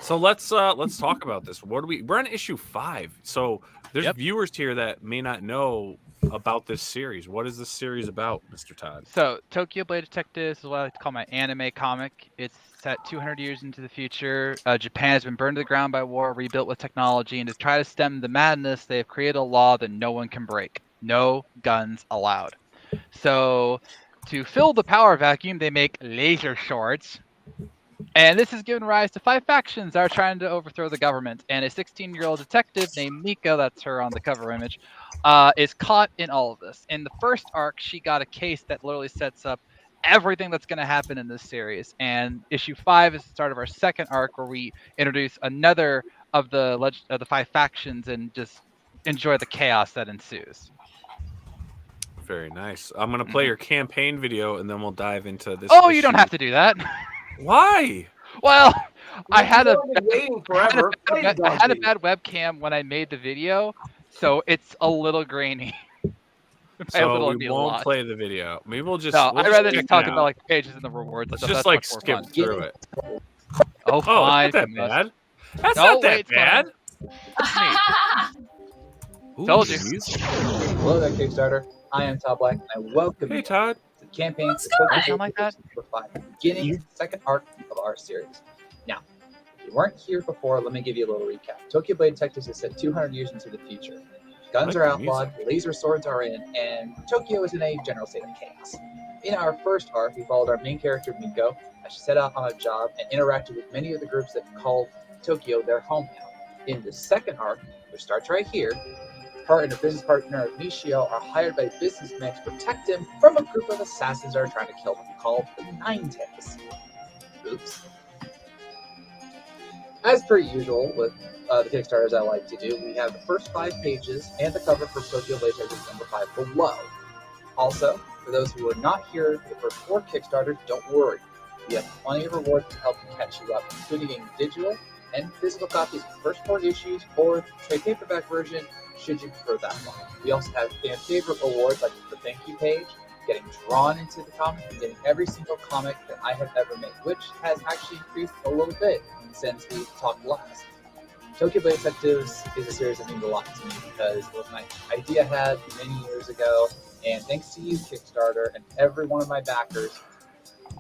So let's talk about this. We're on issue 5. So there's viewers here that may not know about this series. What is this series about, Mr. Todd? So Tokyo Blade Detectives is what I like to call my anime comic. It's set 200 years into the future. Japan has been burned to the ground by war, rebuilt with technology, and to try to stem the madness, they have created a law that no one can break. No guns allowed. So to fill the power vacuum, they make laser swords. And this has given rise to 5 factions that are trying to overthrow the government. And a 16-year-old detective named Miko, that's her on the cover image, is caught in all of this. In the first arc, she got a case that literally sets up everything that's going to happen in this series. And issue 5 is the start of our second arc, where we introduce another of the 5 factions and just enjoy the chaos that ensues. Very nice. I'm gonna play your campaign video, and then we'll dive into this. Oh, you don't have to do that. Why? Well, I had a waiting forever. I had a bad webcam when I made the video, so it's a little grainy. So we won't play the video. Maybe we'll just. No, we'll I'd rather check just talk it out. about like the pages and the rewards. Let's and just stuff. like That's much more skip fun. through it. Oh, fine. It's not that bad. That's No, not that wait, it's bad. Ooh, Told you. geez. Hello there, Kickstarter. I am Todd Black, and I welcome Hey, you Todd. to the campaign What's for good? Sound like that? Number 5, beginning the second arc of our series. Now, if you weren't here before, let me give you a little recap. Tokyo Blade Detectives is set 200 years into the future. Guns are outlawed, laser swords are in, and Tokyo is in a general state of chaos. In our first arc, we followed our main character, Miko, as she set out on a job and interacted with many of the groups that called Tokyo their home now. In the second arc, which starts right here, her and her business partner, Michio, are hired by businessmen to protect him from a group of assassins that are trying to kill him, called the Nine Tails. Oops. As per usual with the Kickstarters I like to do, we have the first 5 pages and the cover for Tokyo Blade Detectives number 5 below. Also, for those who are not here for the first 4 Kickstarters, don't worry. We have plenty of rewards to help catch you up, including digital and physical copies of the first 4 issues or the trade paperback version, should you prefer that one. We also have fan favorite awards like the thank you page, getting drawn into the comic, and getting every single comic that I have ever made, which has actually increased a little bit since we talked last. Tokyo Blade Detectives is a series that means a lot to me because it was my idea I had many years ago, and thanks to you, Kickstarter, and every one of my backers,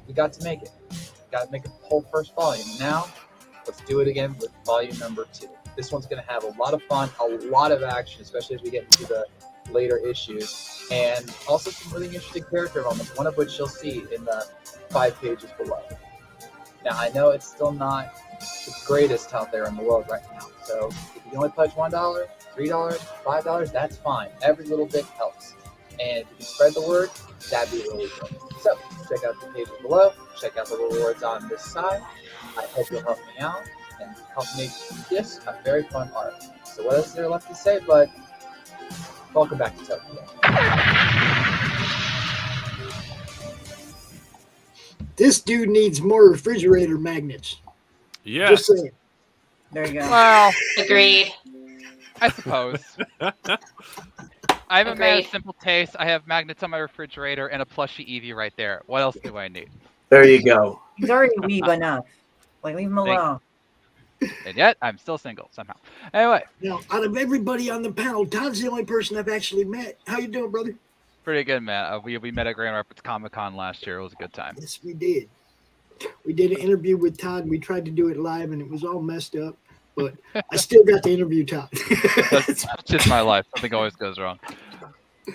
we got to make it. We got to make a whole first volume. Now, let's do it again with volume number 2. This one's going to have a lot of fun, a lot of action, especially as we get into the later issues, and also some really interesting character moments, one of which you'll see in the 5 pages below. Now, I know it's still not the greatest out there in the world right now, so if you can only pledge $1, $3, $5, that's fine. Every little bit helps. And if you can spread the word, that'd be really good. So, check out the pages below, check out the rewards on this side. I hope you'll help me out and help make this a very fun art. So what else is there left to say, but welcome back to Tokyo. This dude needs more refrigerator magnets. Yeah. Just saying. There you go. Well, Agreed. I suppose. I have a man of Agreed. simple taste. I have magnets on my refrigerator and a plushie Eevee right there. What else do I need? There you go. He's already weeb enough. Like, leave him alone. And yet, I'm still single somehow. Anyway, Now, out of everybody on the panel, Todd's the only person I've actually met. How you doing, brother? pretty good, man. We met at Grand Rapids Comic Con last year. It was a good time. Yes, we did. We did an interview with Todd. We tried to do it live, and it was all messed up. But I still got to interview Todd. That's just my life. Something always goes wrong.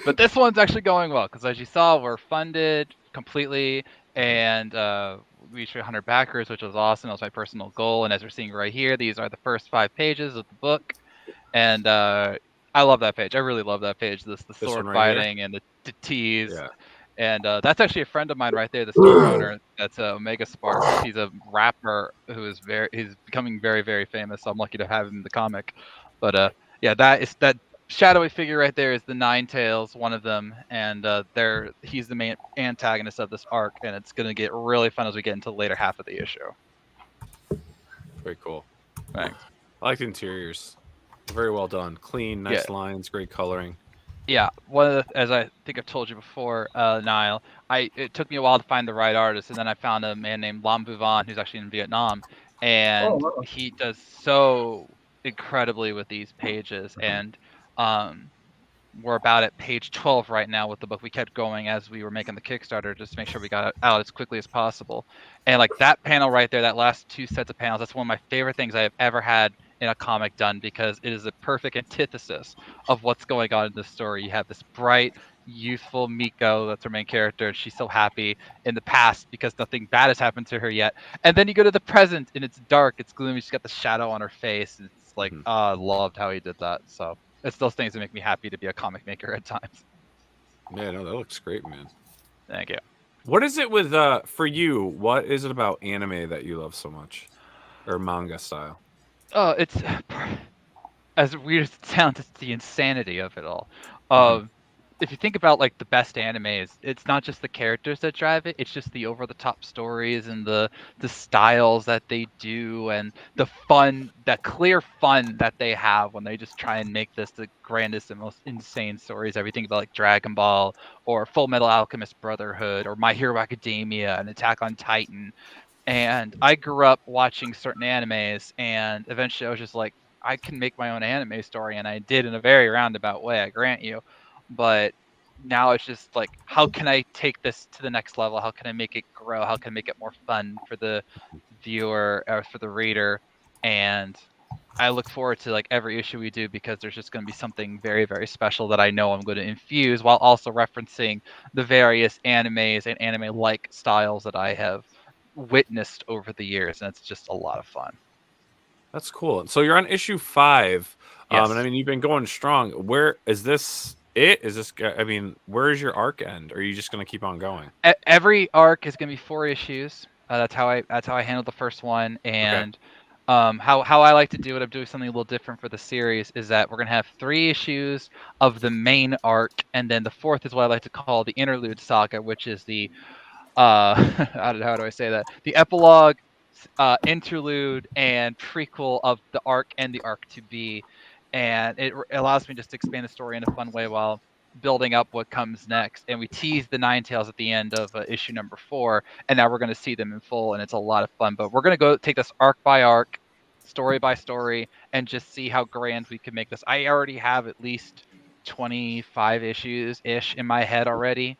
But this one's actually going well because, as you saw, we're funded completely, and we reached 100 backers, which was awesome. That was my personal goal. And as we're seeing right here, these are the first 5 pages of the book, and I love that page. I really love that page. The sword right fighting and the tease. Yeah. And that's actually a friend of mine right there, the store owner. That's Omega Sparks. He's a rapper who is he's becoming very, very famous. So I'm lucky to have him in the comic. But yeah, that shadowy figure right there is the Nine Tails, one of them, and he's the main antagonist of this arc, and it's gonna get really fun as we get into the later half of the issue. Very cool. Thanks. I like the interiors. Very well done. Clean, nice lines, great coloring. Yeah, as I think I've told you before, Nile, it took me a while to find the right artist, and then I found a man named Lam Vuvan, who's actually in Vietnam, and he does so incredibly with these pages, and we're about at page 12 right now with the book. We kept going as we were making the Kickstarter just to make sure we got it out as quickly as possible. And like that panel right there, that last 2 sets of panels, that's one of my favorite things I have ever had in a comic done, because it is a perfect antithesis of what's going on in this story. You have this bright, youthful Miko, that's her main character, and she's so happy in the past because nothing bad has happened to her yet. And then you go to the present, and it's dark, it's gloomy, she's got the shadow on her face. And it's like, I loved how he did that. So it's those things that make me happy to be a comic maker at times. Yeah, no, that looks great, man. Thank you. What is it with for you? What is it about anime that you love so much, or manga style? Oh, it's as weird as it sounds, it's the insanity of it all. If you think about like the best animes, it's not just the characters that drive it, it's just the over-the-top stories and the styles that they do, and the fun, that clear fun that they have when they just try and make this the grandest and most insane stories. Everything about like Dragon Ball or Full Metal Alchemist Brotherhood or My Hero Academia and Attack on Titan. And I grew up watching certain animes, and eventually I was just like, I can make my own anime story, and I did in a very roundabout way, I grant you. But now it's just like, how can I take this to the next level? How can I make it grow? How can I make it more fun for the viewer or for the reader? And I look forward to like every issue we do, because there's just going to be something very, very special that I know I'm going to infuse, while also referencing the various animes and anime-like styles that I have witnessed over the years, and it's just a lot of fun. That's cool. So you're on issue 5, Yes. and I mean, you've been going strong. Where is this? Is this? I mean, where is your arc end? Or are you just going to keep on going? Every arc is going to be 4 issues. That's how I handled the first one, and how I like to do it. I'm doing something a little different for the series. Is that we're going to have 3 issues of the main arc, and then the 4th is what I like to call the interlude saga, which is the how do I say that? The epilogue, interlude, and prequel of the arc and the arc to be, and it allows me just to expand the story in a fun way while building up what comes next. And we tease the Nine Tails at the end of issue number 4, and now we're going to see them in full, and it's a lot of fun. But we're going to go take this arc by arc, story by story, and just see how grand we can make this. I already have at least 25 issues ish in my head already,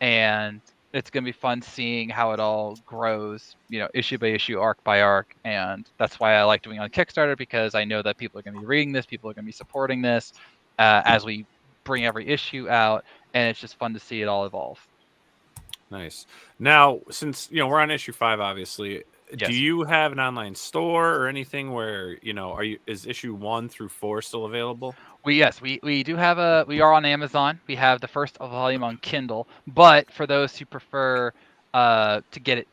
and it's going to be fun seeing how it all grows, issue by issue, arc by arc. And that's why I like doing it on Kickstarter, because I know that people are going to be reading this, people are going to be supporting this as we bring every issue out, and it's just fun to see it all evolve. Nice. Now, since we're on issue 5, obviously, do you have an online store or anything where is issue 1 through 4 still available? We do have we are on Amazon. We have the first volume on Kindle, but for those who prefer to get it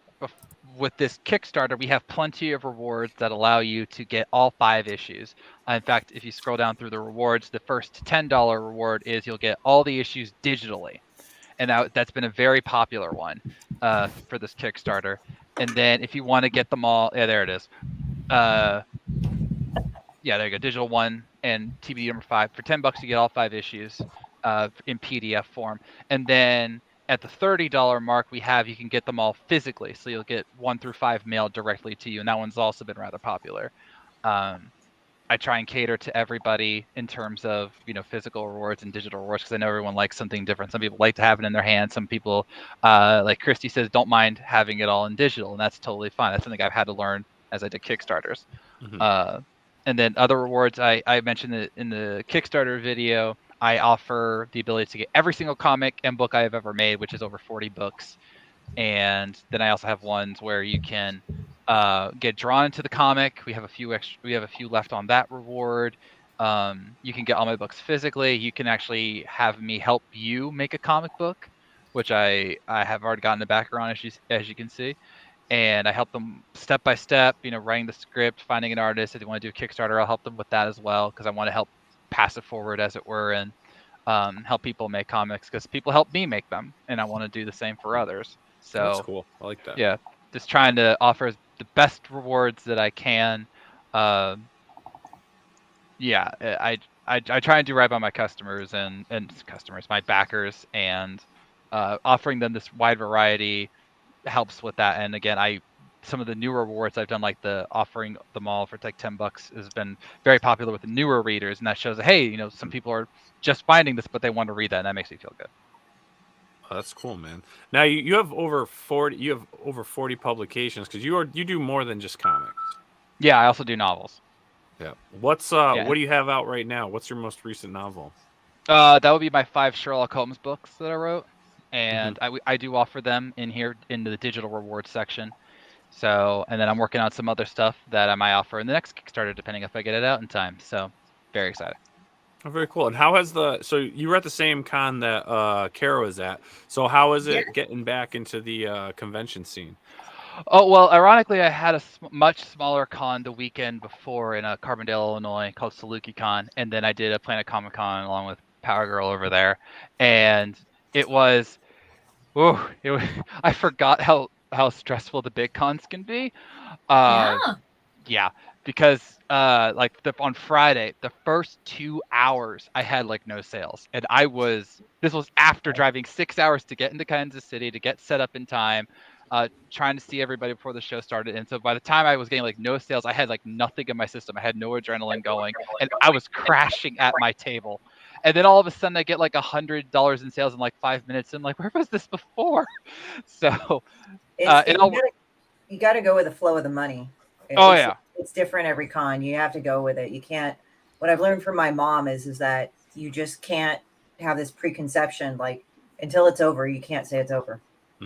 with this Kickstarter, we have plenty of rewards that allow you to get all 5 issues. In fact, if you scroll down through the rewards, the first $10 reward is you'll get all the issues digitally, and that's been a very popular one for this Kickstarter. And then if you want to get them all, there it is. There you go, digital 1 and TBD number 5. For $10 you get all 5 issues in PDF form. And then at the $30 mark you can get them all physically. So you'll get 1 through 5 mailed directly to you, and that one's also been rather popular. I try and cater to everybody in terms of, physical rewards and digital rewards, because I know everyone likes something different. Some people like to have it in their hands. Some people, like Christie says, don't mind having it all in digital, and that's totally fine. That's something I've had to learn as I did Kickstarters. And then other rewards, I mentioned it in the Kickstarter video. I offer the ability to get every single comic and book I have ever made, which is over 40 books. And then I also have ones where you can get drawn into the comic. We have a few left on that reward. You can get all my books physically. You can actually have me help you make a comic book, which I have already gotten the background, as you can see. And I help them step by step, writing the script, finding an artist. If they want to do a Kickstarter, I'll help them with that as well, because I want to help pass it forward, as it were, and help people make comics, because people help me make them, and I want to do the same for others. So that's cool. I like that. Yeah, just trying to offer the best rewards that I can. Yeah, I try and do right by my customers and my backers, and offering them this wide variety helps with that. And again, some of the newer rewards I've done, like the offering them all for like $10, has been very popular with the newer readers, and that shows that, hey, some people are just finding this, but they want to read that, and that makes me feel good. Oh, that's cool, man. Now you have over 40. You have over 40 publications, because you do more than just comics. Yeah, I also do novels. Yeah. What do you have out right now? What's your most recent novel? That would be my 5 Sherlock Holmes books that I wrote, and I do offer them in here in the digital rewards section. So, and then I'm working on some other stuff that I might offer in the next Kickstarter, depending if I get it out in time. So, very excited. Oh, very cool. And how has so you were at the same con that Cara was at. So how is it getting back into the convention scene? Oh, well, ironically, I had a much smaller con the weekend before in Carbondale, Illinois, called SalukiCon, and then I did a Planet Comic Con along with Power Girl over there, and it was, I forgot how stressful the big cons can be. Yeah, because on Friday, the first 2 hours I had like no sales, and this was after driving 6 hours to get into Kansas City to get set up in time, trying to see everybody before the show started. And so by the time I was getting like no sales, I had like nothing in my system. I had no adrenaline going, and I was crashing at my table. And then all of a sudden I get like $100 in sales in like 5 minutes. And I'm like, where was this before? So you got to go with the flow of the money. It's different every con. You have to go with it. You can't. What I've learned from my mom is that you just can't have this preconception, like, until it's over, you can't say it's over.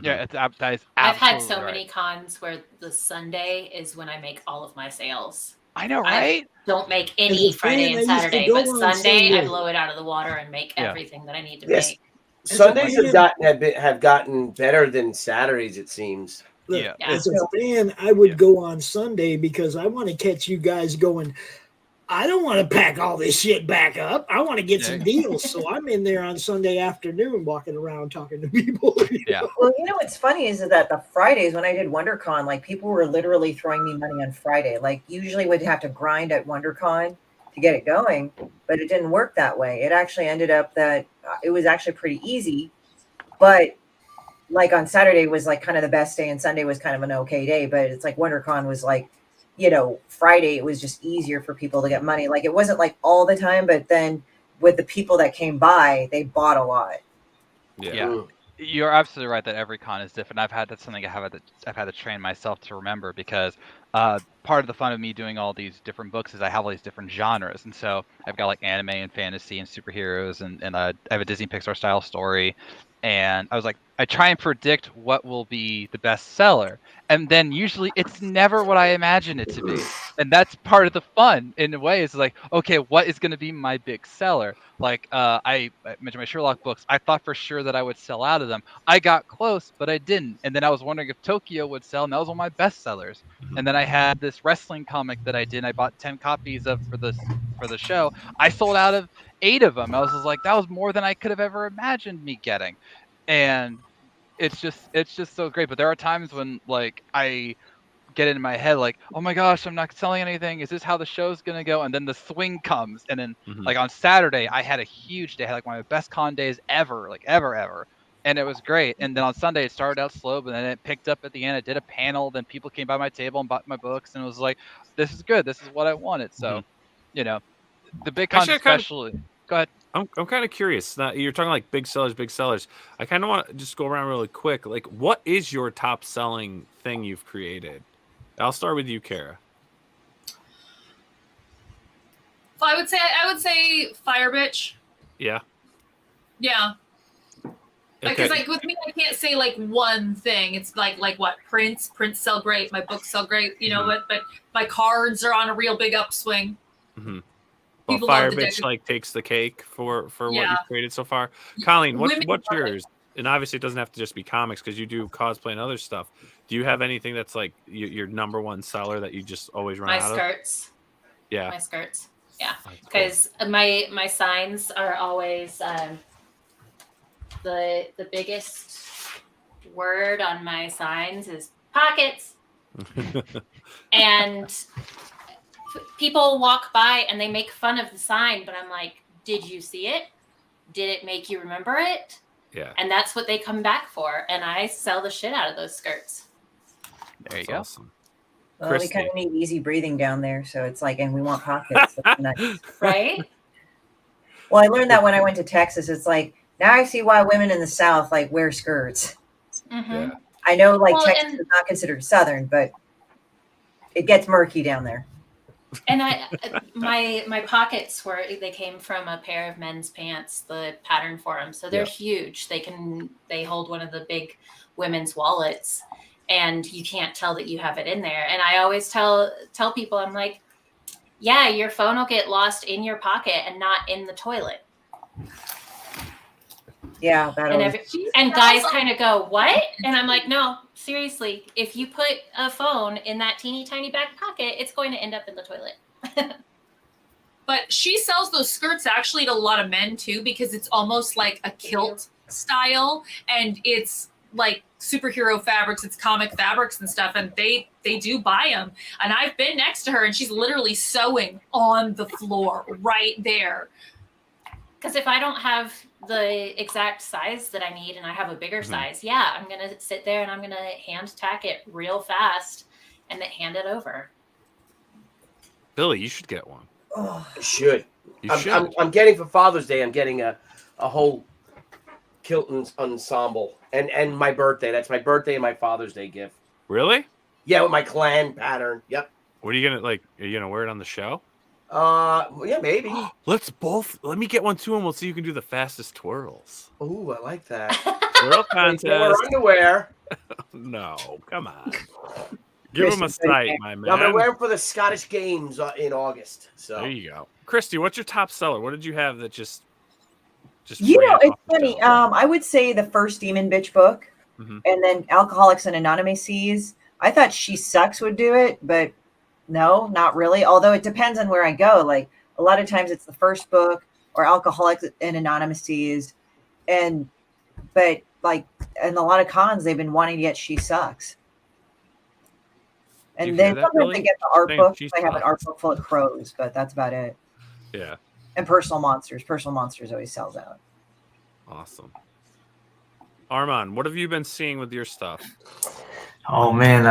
Yeah, that is I've had so many cons where the Sunday is when I make all of my sales. I know, right? I don't make any Friday and Saturday, but Sunday I blow it out of the water and make everything that I need to make. Sundays have gotten better than Saturdays, it seems. Look, as a fan, I would go on Sunday because I want to catch you guys going, I don't want to pack all this shit back up. I want to get some deals. So I'm in there on Sunday afternoon walking around talking to people. Well, what's funny is that the Fridays when I did WonderCon, like people were literally throwing me money on Friday. Like usually would have to grind at WonderCon to get it going, but it didn't work that way. It actually ended up that it was actually pretty easy, but like on Saturday was like kind of the best day and Sunday was kind of an okay day, but it's like WonderCon was like, Friday, it was just easier for people to get money. Like it wasn't like all the time, but then with the people that came by, they bought a lot. Yeah. You're absolutely right that every con is different. That's something I've had to train myself to remember, because part of the fun of me doing all these different books is I have all these different genres. And so I've got like anime and fantasy and superheroes, and I have a Disney Pixar style story. And I was like, I try and predict what will be the best seller. And then usually it's never what I imagine it to be. And that's part of the fun in a way. It's like, okay, what is going to be my big seller? Like I mentioned my Sherlock books. I thought for sure that I would sell out of them. I got close, but I didn't. And then I was wondering if Tokyo would sell, and that was one of my best sellers. And then I had this wrestling comic that I did. I bought 10 copies of for the show. I sold out of 8 of them. I was just like, that was more than I could have ever imagined me getting. And it's just so great. But there are times when like I get in my head like, oh my gosh, I'm not selling anything. Is this how the show's gonna go? And then the swing comes, and then like on Saturday I had a huge day. I had like one of my best con days ever, like ever. And it was great. And then on Sunday it started out slow, but then it picked up at the end. I did a panel, then people came by my table and bought my books, and it was like, this is good. This is what I wanted. So you know, the big cons especially. Go ahead. I'm kind of curious. Now, you're talking like big sellers. I kind of want to just go around really quick. Like, what is your top selling thing you've created? I'll start with you, Cara. I would say Fire Bitch. Yeah. Yeah. Because like with me, I can't say like one thing. It's like what Prince sell great. My books sell great. You know, but my cards are on a real big upswing. Mm-hmm. Well, Fire Bitch like takes the cake for what you've created so far. Colleen, what's yours? And obviously, it doesn't have to just be comics because you do cosplay and other stuff. Do you have anything that's like your number one seller that you just always run out of? My skirts. Yeah. My skirts. Yeah, because my signs are always the biggest word on my signs is pockets, and people walk by and they make fun of the sign, but I'm like, did you see it? Did it make you remember it? Yeah. And that's what they come back for, and I sell the shit out of those skirts. There you go. Awesome. Well, we kind of need easy breathing down there, so it's like, and we want pockets. Nice. Right? Well, I learned that when I went to Texas. It's like, now I see why women in the South like wear skirts. Mm-hmm. Yeah. I know, like, Texas is not considered Southern, but it gets murky down there. And my pockets they came from a pair of men's pants, the pattern for them, so they're huge. They hold one of the big women's wallets. And you can't tell that you have it in there. And I always tell people, I'm like, yeah, your phone will get lost in your pocket and not in the toilet. Yeah. And guys kind of go, what? And I'm like, no, seriously, if you put a phone in that teeny tiny back pocket, it's going to end up in the toilet. But she sells those skirts actually to a lot of men too, because it's almost like a kilt style, and it's like superhero fabrics, it's comic fabrics and stuff, and they do buy them. And I've been next to her and she's literally sewing on the floor right there. Because if I don't have the exact size that I need and I have a bigger size, I'm gonna sit there and I'm gonna hand tack it real fast and then hand it over. Billy, you should get one. Oh, I should. You should. I'm getting for Father's Day. I'm getting a whole kilt ensemble. And my birthday. That's my birthday and my Father's Day gift. Really? Yeah, with my clan pattern. Yep. What are you gonna like? Are you gonna wear it on the show? Yeah, maybe. Let me get one too, and we'll see who can do the fastest twirls. Ooh, I like that. Twirl contest. Underwear. No, come on. Give him a sight, my man. I'm gonna wear them for the Scottish Games in August. So there you go. Christie, what's your top seller? What did you have that just it's funny. I would say the first Demon Bitch book, and then Alcoholics and Anonymous. I thought She Sucks would do it, but no, not really. Although it depends on where I go. Like a lot of times it's the first book or Alcoholics and Anonymous, but like in a lot of cons they've been wanting to get She Sucks. And then sometimes they get the art book. I have an art book full of crows, but that's about it. Yeah. And Personal Monsters. Personal Monsters always sells out. Awesome. Armand, what have you been seeing with your stuff? Oh man,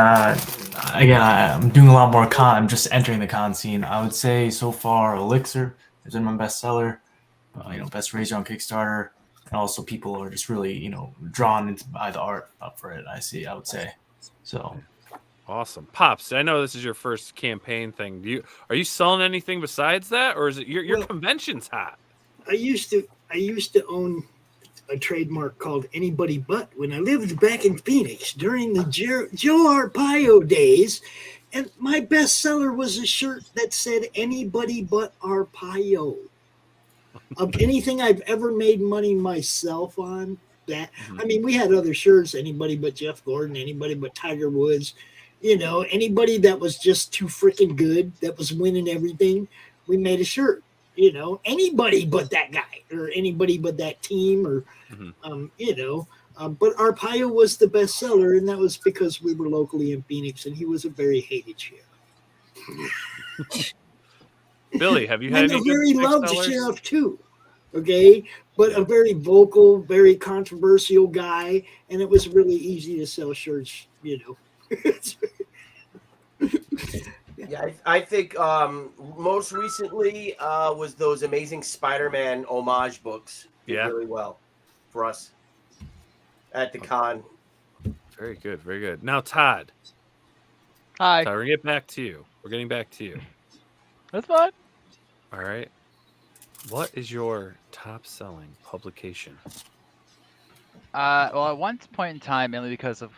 again, I'm doing a lot more con. I'm just entering the con scene. I would say so far, Elixir has been my bestseller. Best raised on Kickstarter, and also people are just really drawn by the art up for it. I would say so. Awesome. Pops, I know this is your first campaign thing. Are you selling anything besides that, or is it your convention's hot? I used to own a trademark called Anybody But when I lived back in Phoenix during the Joe Arpaio days, and my bestseller was a shirt that said Anybody But Arpaio. Of anything I've ever made money myself on, I mean, we had other shirts, Anybody But Jeff Gordon, Anybody But Tiger Woods. Anybody that was just too freaking good, that was winning everything, we made a shirt. Anybody but that guy, or anybody but that team, or but Arpaio was the bestseller, and that was because we were locally in Phoenix, and he was a very hated sheriff. Billy, have you had any? A very loved sheriff too. Okay, but a very vocal, very controversial guy, and it was really easy to sell shirts. Yeah, I think most recently was those amazing Spider-Man homage books. Did really well for us at the con. Very good, very good. Now, Todd. Hi. Todd, we're gonna get back to you. We're getting back to you. That's fine. All right. What is your top-selling publication? Well, at one point in time, mainly because of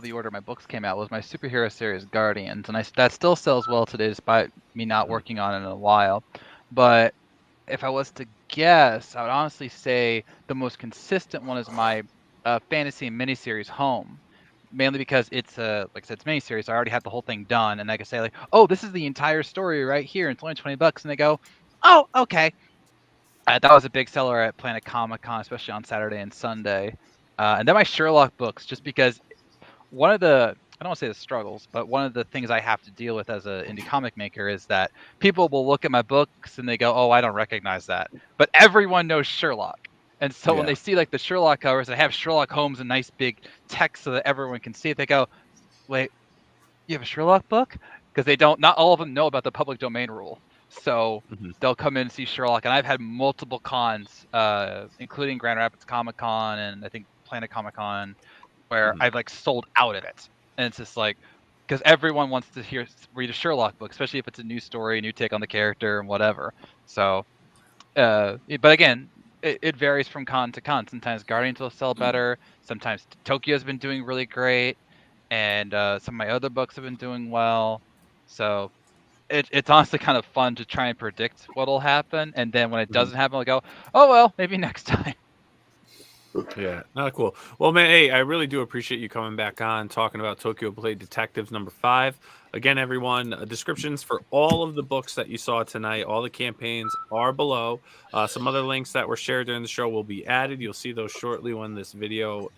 the order my books came out, was my superhero series Guardians, and that still sells well today, despite me not working on it in a while. But if I was to guess, I would honestly say the most consistent one is my fantasy miniseries Home, mainly because it's like I said, it's miniseries. So I already have the whole thing done, and I can say like, oh, this is the entire story right here, and it's only $20, and they go, oh, okay. That was a big seller at Planet Comic-Con, especially on Saturday and Sunday. And then my Sherlock books, just because one of the, I don't want to say the struggles, but one of the things I have to deal with as an indie comic maker is that people will look at my books and they go, oh, I don't recognize that. But everyone knows Sherlock. And so when they see like the Sherlock covers that have Sherlock Holmes and nice big text so that everyone can see it, they go, wait, you have a Sherlock book? Because they don't, not all of them know about the public domain rule. So they'll come in and see Sherlock, and I've had multiple cons, including Grand Rapids Comic Con and I think Planet Comic Con, where I've like sold out of it, and it's just like because everyone wants to read a Sherlock book, especially if it's a new story, a new take on the character, and whatever. So, but again, it varies from con to con. Sometimes Guardians will sell better. Sometimes Tokyo's been doing really great, and some of my other books have been doing well. So. It's honestly kind of fun to try and predict what'll happen, and then when it doesn't happen, I'll go, oh well, maybe next time. Yeah, not cool. Well, man, hey, I really do appreciate you coming back on, talking about Tokyo Blade Detectives #5. Again, everyone, descriptions for all of the books that you saw tonight, all the campaigns are below. Some other links that were shared during the show will be added. You'll see those shortly when this video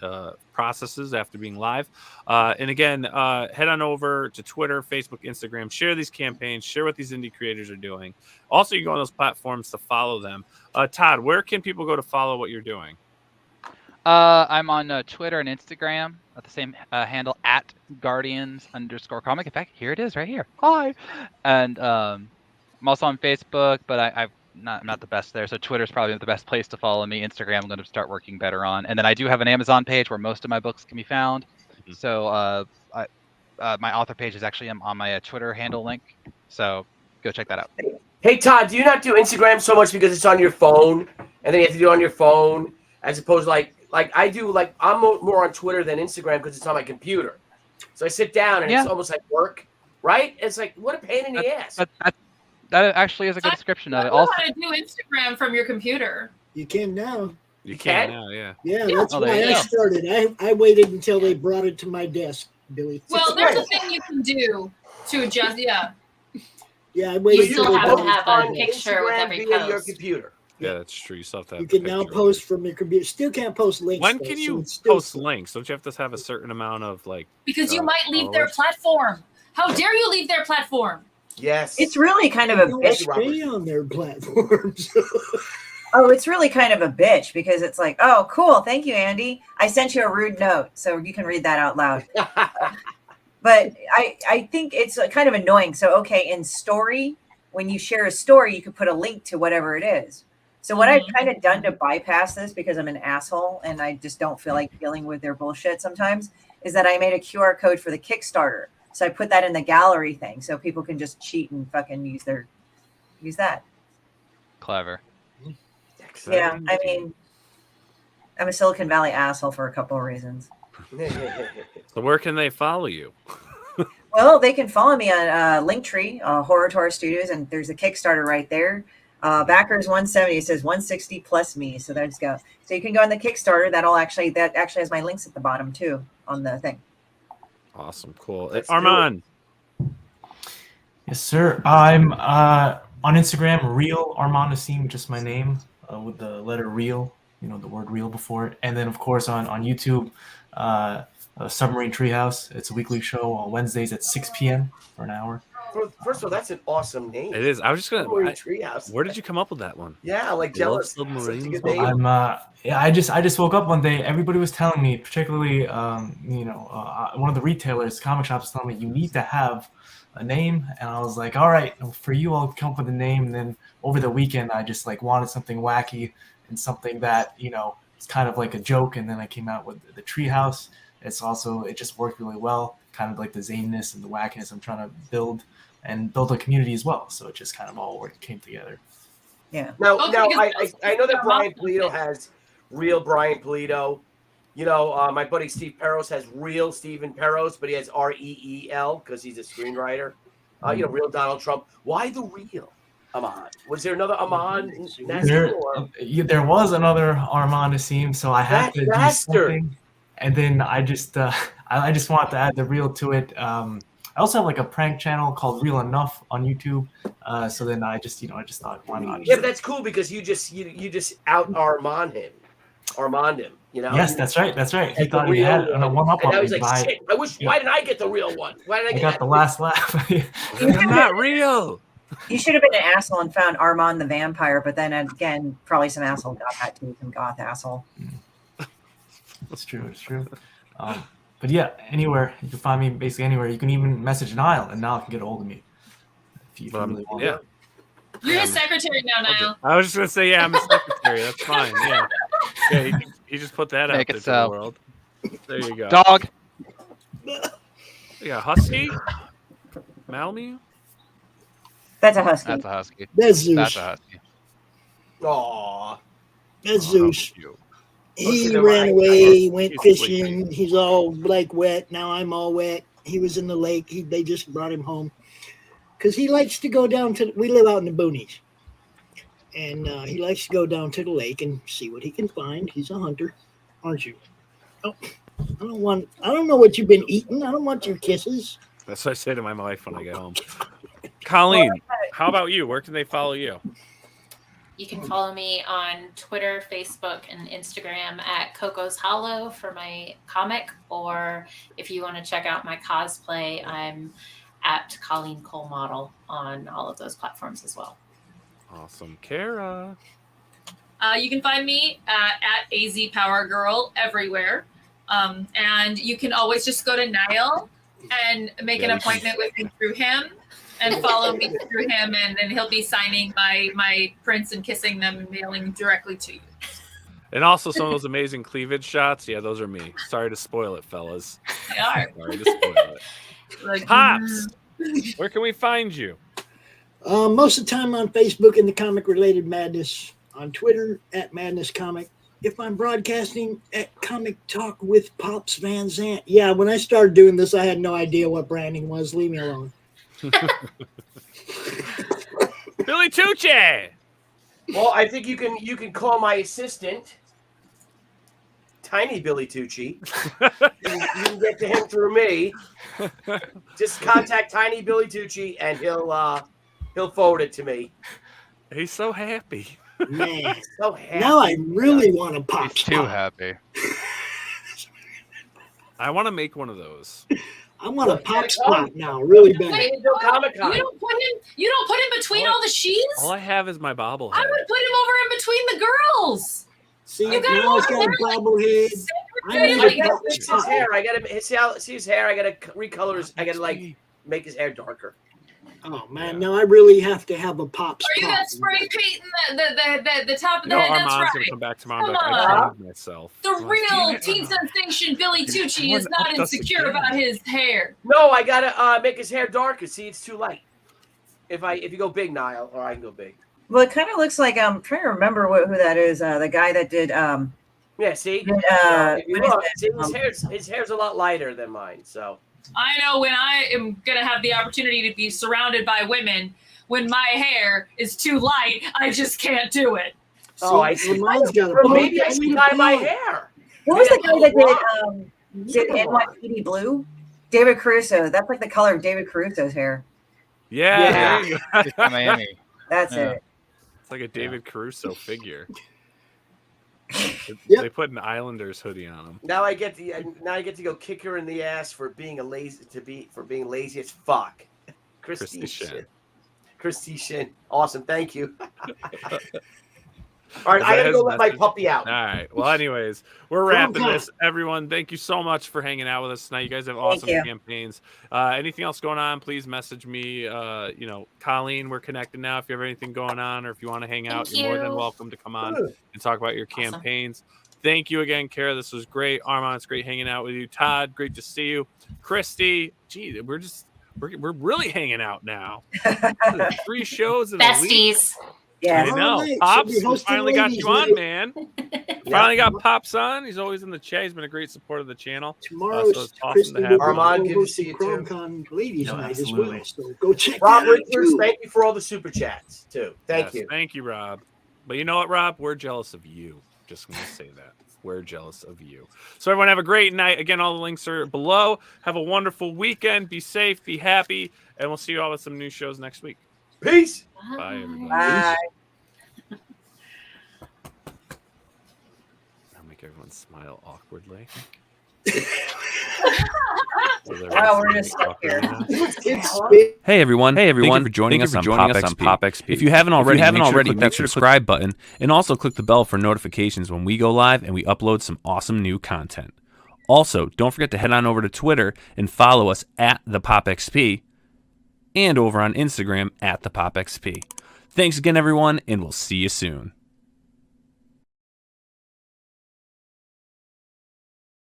processes after being live. And again, head on over to Twitter, Facebook, Instagram, share these campaigns, share what these indie creators are doing. Also, you go on those platforms to follow them. Todd, where can people go to follow what you're doing? I'm on Twitter and Instagram at the same handle at Guardians_comic. In fact, here it is right here. Hi. And I'm also on Facebook, but I'm not the best there. So Twitter's probably the best place to follow me. Instagram I'm going to start working better on. And then I do have an Amazon page where most of my books can be found. So my author page is actually on my Twitter handle link. So go check that out. Hey, Todd, do you not do Instagram so much because it's on your phone, and then you have to do it on your phone, as opposed to like I do, like I'm more on Twitter than Instagram because it's on my computer. So I sit down and it's almost like work, right? It's like, what a pain in the ass. That actually is a good description of it. Also, how to do Instagram from your computer. You can now. You can now, yeah. Yeah, that's why I started. I waited until they brought it to my desk, Billy. Well, there's a thing you can do to adjust, Yeah, I waited. You still have to have a picture with every post. Your computer. Yeah, that's true. You still have to have You can now post from your computer. Still can't post links. When can you post links? Don't you have to have a certain amount of like? Because you might leave their platform. How dare you leave their platform? Yes. It's really kind of a bitch. Stay on their platforms. Oh, it's really kind of a bitch because it's like, oh, cool. Thank you, Andy. I sent you a rude note, so you can read that out loud. But I think it's kind of annoying. So, okay, in story, when you share a story, you could put a link to whatever it is. So what I've kind of done to bypass this, because I'm an asshole and I just don't feel like dealing with their bullshit sometimes, is that I made a QR code for the Kickstarter. So I put that in the gallery thing so people can just cheat and fucking use that. Clever. Yeah, I mean, I'm a Silicon Valley asshole for a couple of reasons. So where can they follow you? Well, they can follow me on Linktree, Horror Studios, and there's a Kickstarter right there. Backers 170. It says 160 plus me. So let's go. So you can go on the Kickstarter. That actually has my links at the bottom too on the thing. Awesome, cool. Armand. Yes, sir. I'm on Instagram, real Armand Nasim, just my name with the letter real, the word real before it. And then of course on YouTube, Submarine Treehouse. It's a weekly show on Wednesdays at 6 p.m. for an hour. First of all, that's an awesome name. It is. I was just gonna. Treehouse. Where did you come up with that one? Yeah, like jealous. I just woke up one day. Everybody was telling me, particularly one of the retailers, comic shops, was telling me you need to have a name, and I was like, all right, for you, I'll come up with a name. And then over the weekend, I just like wanted something wacky and something that, you know, it's kind of like a joke. And then I came out with the Treehouse. It just worked really well, kind of like the zaniness and the wackiness I'm trying to build a community as well. So it just kind of all came together. Yeah. Now I know that Brian Polito has real Brian Polito. You know, my buddy Steve Perros has real Stephen Perros, but he has REEL because he's a screenwriter. You know, real Donald Trump. Why the real Armand? Was there another Armand? There was another Armand Nasim, so I had to do something. And then I just wanted to add the real to it. I also have like a prank channel called Real Enough on YouTube. So then I just thought, why not? Yeah, but that's cool because you just out Armand him. You know? Yes, that's right. He thought he had a one-up on me. Now he's like, shit, why didn't I get the real one? Why did I got the last laugh? I'm not real. You should have been an asshole and found Armand the vampire, but then again, probably some asshole got that too, some goth asshole. It's true. But yeah, anywhere you can find me, basically anywhere. You can even message Nile, and Nile can get a hold of me if you really want. Yeah. You're his secretary now, Nile. I was just gonna say, yeah, I'm a secretary. That's fine. Yeah, he just put that out there to the world. There you go. Dog. You got husky. Malmew. That's a husky. That's Zeus. That's a husky. Aww. That's Zeus. He ran away, went fishing. He's all like wet. Now I'm all wet. He was in the lake. They just brought him home because he likes to go down to. We live out in the boonies, and he likes to go down to the lake and see what he can find. He's a hunter, aren't you? Oh, I don't know what you've been eating. I don't want your kisses. That's what I say to my wife when I get home. Colleen, how about you? Where can they follow you? You can follow me on Twitter, Facebook, and Instagram at Cocos Hollow for my comic, or if you want to check out my cosplay, I'm at Colleen Cole Model on all of those platforms as well. Awesome. Cara. You can find me at AZ Power Girl everywhere. And you can always just go to Nile and make an appointment with me through him. And follow me through him, and then he'll be signing my prints and kissing them and mailing directly to you. And also some of those amazing cleavage shots. Yeah, those are me. Sorry to spoil it, fellas. They are. Sorry to spoil it. Pops, where can we find you? Most of the time on Facebook in the Comic Related Madness, on Twitter at Madness Comic. If I'm broadcasting at Comic Talk with Pops Van Zant. Yeah, when I started doing this, I had no idea what branding was. Leave me alone. Billy Tucci. Well, I think you can call my assistant, Tiny Billy Tucci. You can get to him through me. Just contact Tiny Billy Tucci, and he'll forward it to me. He's so happy. Man, so happy. Now I really want to pop. He's too happy. I want to make one of those. I want a pop spot now, really bad. Wait, you don't put him between all the sheets? All I have is my bobblehead. I would put him over in between the girls. See, you got now he's got a bobblehead. I gotta fix his hair. I gotta see his hair. I gotta recolor his. I gotta make his hair darker. Oh man, no! I really have to have a pop spot. Are you gonna spray paint the top of the No, head? That's Armand's right. gonna come back tomorrow. Come I on. trained myself. The real teen sensation Billy Tucci is not insecure about his hair. No, I gotta make his hair darker. See, it's too light. If you go big, Nile, or I can go big. Well, it kind of looks like I'm trying to remember who that is. The guy that did. Yeah, see, if you look, see, his hair's a lot lighter than mine. So I know when I am gonna have the opportunity to be surrounded by women, when my hair is too light, I just can't do it. Oh, I see. Maybe I should dye my hair. What was the guy that did NYPD Blue? David Caruso. That's like the color of David Caruso's hair. Yeah. Miami. That's it. It's like a David Caruso figure. Yep. They put an Islanders hoodie on him. Now I get to go kick her in the ass for being being lazy as fuck. Christie Shinn. Christie Shinn. Awesome. Thank you. All right, I gotta go let my puppy out. All right. Well, anyways, we're wrapping this. Everyone, thank you so much for hanging out with us tonight. You guys have awesome campaigns. Anything else going on, please message me. Colleen, we're connected now. If you have anything going on or if you want to hang out, you're more than welcome to come on and talk about your campaigns. Thank you again, Cara. This was great. Armand, it's great hanging out with you. Todd, great to see you. Christie, gee, we're really hanging out now. 3 shows in a week. Besties. Yeah, I know. Pops, we finally got you on, man. Finally got Pops on. He's always in the chat. He's been a great support of the channel. Tomorrow so it's awesome to have Armand, good to see you too. CRoMCon Ladies Night as well. So go check Rob that out Richards, too. thank you for all the super chats too. Thank you. Thank you, Rob. But you know what, Rob? We're jealous of you. Just going to say that. We're jealous of you. So everyone have a great night. Again, all the links are below. Have a wonderful weekend. Be safe. Be happy. And we'll see you all with some new shows next week. Peace. Bye, everybody. Bye. I'll make everyone smile awkwardly. Wow, we're gonna stop here. Hey everyone! Thank you for joining us on Pop XP. If you haven't already, click that subscribe button and also click the bell for notifications when we go live and we upload some awesome new content. Also, don't forget to head on over to Twitter and follow us at the Pop XP and over on Instagram at the Pop XP. Thanks again, everyone, and we'll see you soon.